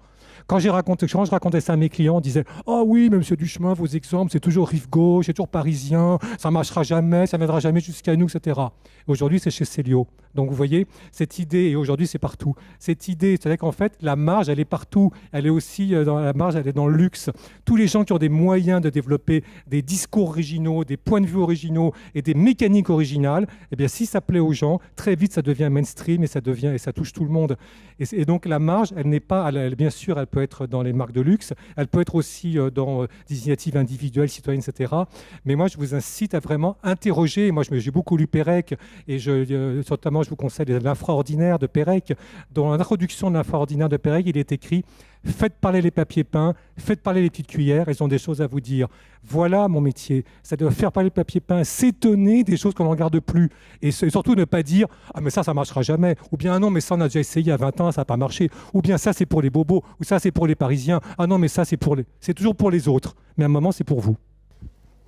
Quand je racontais ça à mes clients, on disait « Oh oui, mais monsieur Duchemin, vos exemples, c'est toujours rive gauche, c'est toujours parisien, ça ne marchera jamais, ça ne viendra jamais jusqu'à nous, etc. » Aujourd'hui, c'est chez Célio. Donc vous voyez, cette idée, et aujourd'hui c'est partout, cette idée, c'est-à-dire qu'en fait, la marge, elle est partout. Elle est aussi dans la marge, elle est dans le luxe. Tous les gens qui ont des moyens de développer des discours originaux, des points de vue originaux et des mécaniques originales, eh bien, si ça plaît aux gens, très vite, ça devient mainstream et ça touche tout le monde. Et donc la marge, elle n'est pas, bien sûr, elle peut être dans les marques de luxe, elle peut être aussi dans des initiatives individuelles, citoyennes, etc. Mais moi, je vous incite à vraiment interroger. Moi, j'ai beaucoup lu Pérec, et notamment, je vous conseille l'infraordinaire de Pérec. Dans l'introduction de l'infraordinaire de Pérec, il est écrit « Faites parler les papiers peints, faites parler les petites cuillères, elles ont des choses à vous dire. » Voilà mon métier, c'est de faire parler le papier peint, s'étonner des choses qu'on ne regarde plus. Et surtout ne pas dire « Ah mais ça ne marchera jamais » ou bien « Ah non, mais ça on a déjà essayé il y a 20 ans, ça n'a pas marché » ou bien « Ça c'est pour les bobos » ou « Ça c'est pour les Parisiens » « Ah non, mais ça c'est toujours pour les autres. » Mais à un moment, c'est pour vous.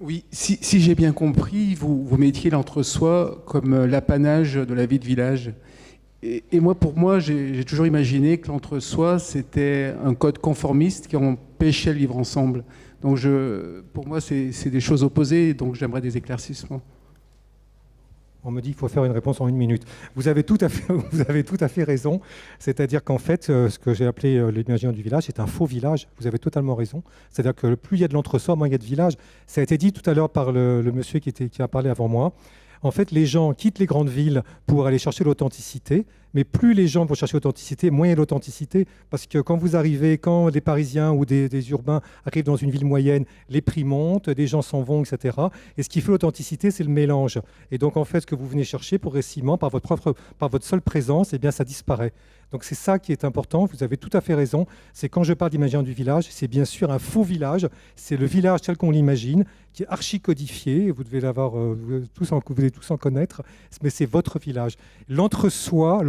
Oui, si j'ai bien compris, vous mettiez l'entre-soi comme l'apanage de la vie de village. Et pour moi, j'ai toujours imaginé que l'entre-soi, c'était un code conformiste qui empêchait le vivre ensemble. Donc pour moi, c'est des choses opposées, donc j'aimerais des éclaircissements. On me dit qu'il faut faire une réponse en 1 minute. Vous avez tout à fait raison. C'est-à-dire qu'en fait, ce que j'ai appelé l'imaginaire du village, c'est un faux village. Vous avez totalement raison. C'est-à-dire que plus il y a de l'entre-soi, moins il y a de village. Ça a été dit tout à l'heure par le monsieur qui a parlé avant moi. En fait, les gens quittent les grandes villes pour aller chercher l'authenticité, mais plus les gens vont chercher l'authenticité, moins il y a l'authenticité, parce que quand des Parisiens ou des urbains arrivent dans une ville moyenne, les prix montent, des gens s'en vont, etc. Et ce qui fait l'authenticité, c'est le mélange. Et donc, en fait, ce que vous venez chercher progressivement, par votre seule présence, eh bien, ça disparaît. Donc c'est ça qui est important, vous avez tout à fait raison, c'est quand je parle d'imaginaire du village, c'est bien sûr un faux village, c'est le village tel qu'on l'imagine, qui est archi-codifié, vous devez tous en connaître, mais c'est votre village. L'entre-soi,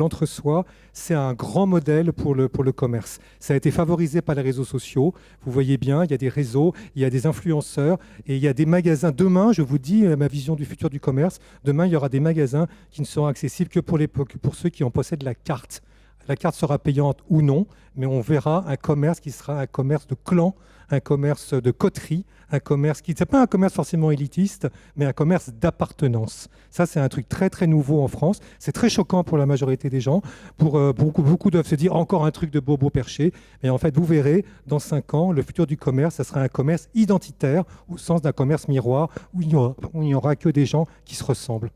c'est un grand modèle pour le commerce. Ça a été favorisé par les réseaux sociaux, vous voyez bien, il y a des réseaux, il y a des influenceurs, et il y a des magasins. Demain, je vous dis ma vision du futur du commerce, demain il y aura des magasins qui ne seront accessibles que pour ceux qui en possèdent la carte. La carte sera payante ou non, mais on verra un commerce qui sera un commerce de clan, un commerce de coterie, un commerce qui n'est pas un commerce forcément élitiste, mais un commerce d'appartenance. Ça, c'est un truc très très nouveau en France. C'est très choquant pour la majorité des gens. Beaucoup doivent se dire encore un truc de bobo perché. Mais en fait, vous verrez, dans 5 ans, le futur du commerce, ça sera un commerce identitaire, au sens d'un commerce miroir, où il n'y aura que des gens qui se ressemblent.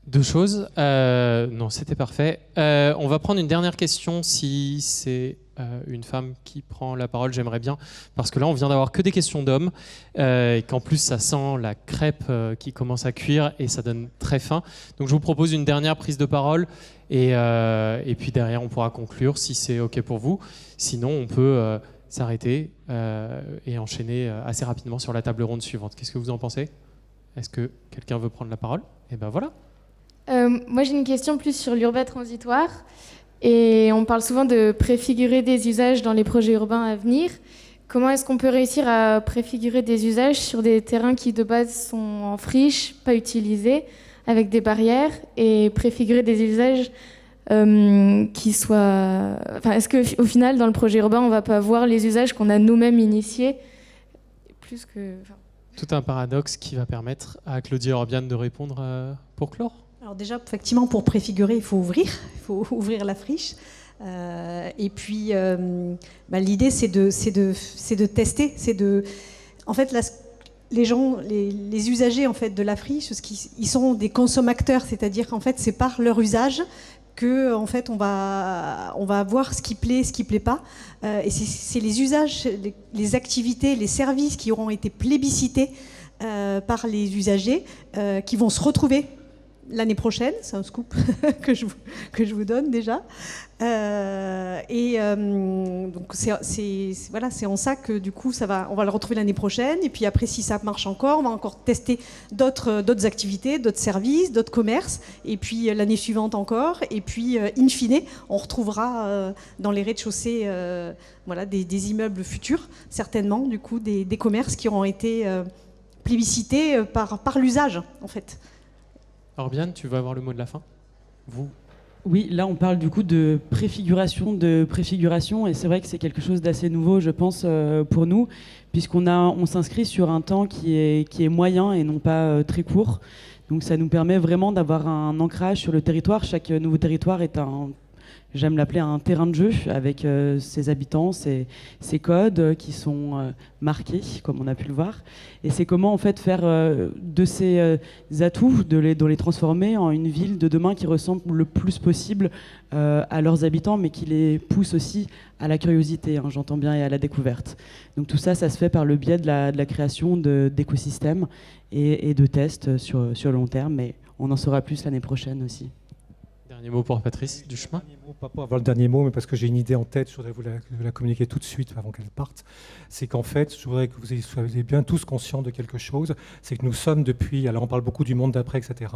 2 choses. Non, c'était parfait. On va prendre une dernière question si c'est une femme qui prend la parole, j'aimerais bien. Parce que là, on vient d'avoir que des questions d'hommes et qu'en plus, ça sent la crêpe qui commence à cuire et ça donne très faim. Donc, je vous propose une dernière prise de parole et puis derrière, on pourra conclure si c'est OK pour vous. Sinon, on peut s'arrêter et enchaîner assez rapidement sur la table ronde suivante. Qu'est-ce que vous en pensez ? Est-ce que quelqu'un veut prendre la parole ? Et ben voilà. Moi, j'ai une question plus sur l'urbain transitoire. Et on parle souvent de préfigurer des usages dans les projets urbains à venir. Comment est-ce qu'on peut réussir à préfigurer des usages sur des terrains qui, de base, sont en friche, pas utilisés, avec des barrières, et préfigurer des usages qui soient... Enfin, est-ce qu'au final, dans le projet urbain, on ne va pas voir les usages qu'on a nous-mêmes initiés plus que... Tout un paradoxe qui va permettre à Claudie Orbiane de répondre pour clore. Alors déjà, effectivement, pour préfigurer, il faut ouvrir la friche. Et puis, l'idée, c'est de tester. En fait, les gens, les usagers en fait, de la friche, ils sont des consommateurs, c'est-à-dire qu'en fait, c'est par leur usage que en fait, on va voir ce qui plaît, ce qui plaît pas. Et c'est les usages, les activités, les services qui auront été plébiscités par les usagers qui vont se retrouver l'année prochaine. C'est un scoop que je vous donne déjà. Donc c'est en ça que du coup on va le retrouver l'année prochaine. Et puis après, si ça marche encore, on va encore tester d'autres activités, d'autres services, d'autres commerces. Et puis l'année suivante encore. Et puis in fine, on retrouvera dans les rez-de-chaussée des immeubles futurs, certainement du coup des commerces qui auront été plébiscités par l'usage en fait. Orbiane, tu veux avoir le mot de la fin ? Vous ? Oui, là on parle du coup de préfiguration et c'est vrai que c'est quelque chose d'assez nouveau, je pense, pour nous, puisqu'on s'inscrit sur un temps qui est moyen et non pas très court. Donc ça nous permet vraiment d'avoir un ancrage sur le territoire. Chaque nouveau territoire est j'aime l'appeler un terrain de jeu avec ses habitants, ses codes qui sont marqués, comme on a pu le voir. Et c'est comment en fait faire de ces atouts, de les transformer en une ville de demain qui ressemble le plus possible à leurs habitants, mais qui les pousse aussi à la curiosité, j'entends bien, et à la découverte. Donc tout ça, ça se fait par le biais de la création d'écosystèmes et de tests sur le long terme, mais on en saura plus l'année prochaine aussi. Dernier mot pour Patrice Duchemin. Pas pour avoir le dernier mot, mais parce que j'ai une idée en tête, je voudrais vous la communiquer tout de suite avant qu'elle parte. C'est qu'en fait, je voudrais que vous soyez bien tous conscients de quelque chose. C'est que nous sommes depuis, alors on parle beaucoup du monde d'après, etc.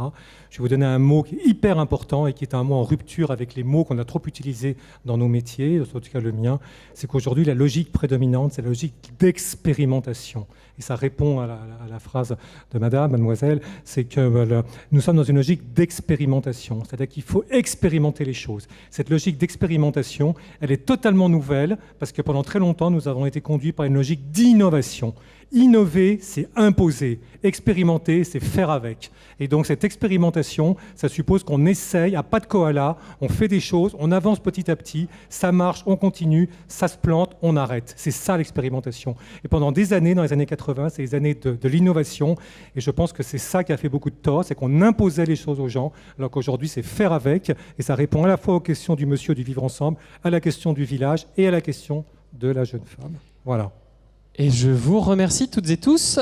Je vais vous donner un mot qui est hyper important et qui est un mot en rupture avec les mots qu'on a trop utilisés dans nos métiers, en tout cas le mien. C'est qu'aujourd'hui, la logique prédominante, c'est la logique d'expérimentation. Et ça répond à la phrase de mademoiselle, c'est que nous sommes dans une logique d'expérimentation. C'est-à-dire qu'il faut expérimenter les choses. Cette logique d'expérimentation, elle est totalement nouvelle parce que pendant très longtemps, nous avons été conduits par une logique d'innovation. Innover, c'est imposer. Expérimenter, c'est faire avec. Et donc cette expérimentation, ça suppose qu'on essaye à pas de koala, on fait des choses, on avance petit à petit, ça marche, on continue, ça se plante, on arrête. C'est ça l'expérimentation. Et pendant des années, dans les années 80, c'est les années de l'innovation. Et je pense que c'est ça qui a fait beaucoup de tort, c'est qu'on imposait les choses aux gens, alors qu'aujourd'hui c'est faire avec. Et ça répond à la fois aux questions du monsieur du vivre ensemble, à la question du village et à la question de la jeune femme. Voilà. Et je vous remercie toutes et tous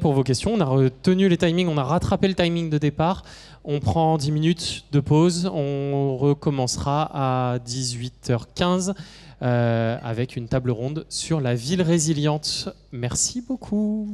pour vos questions. On a retenu les timings, on a rattrapé le timing de départ. On prend 10 minutes de pause. On recommencera à 18h15 avec une table ronde sur la ville résiliente. Merci beaucoup.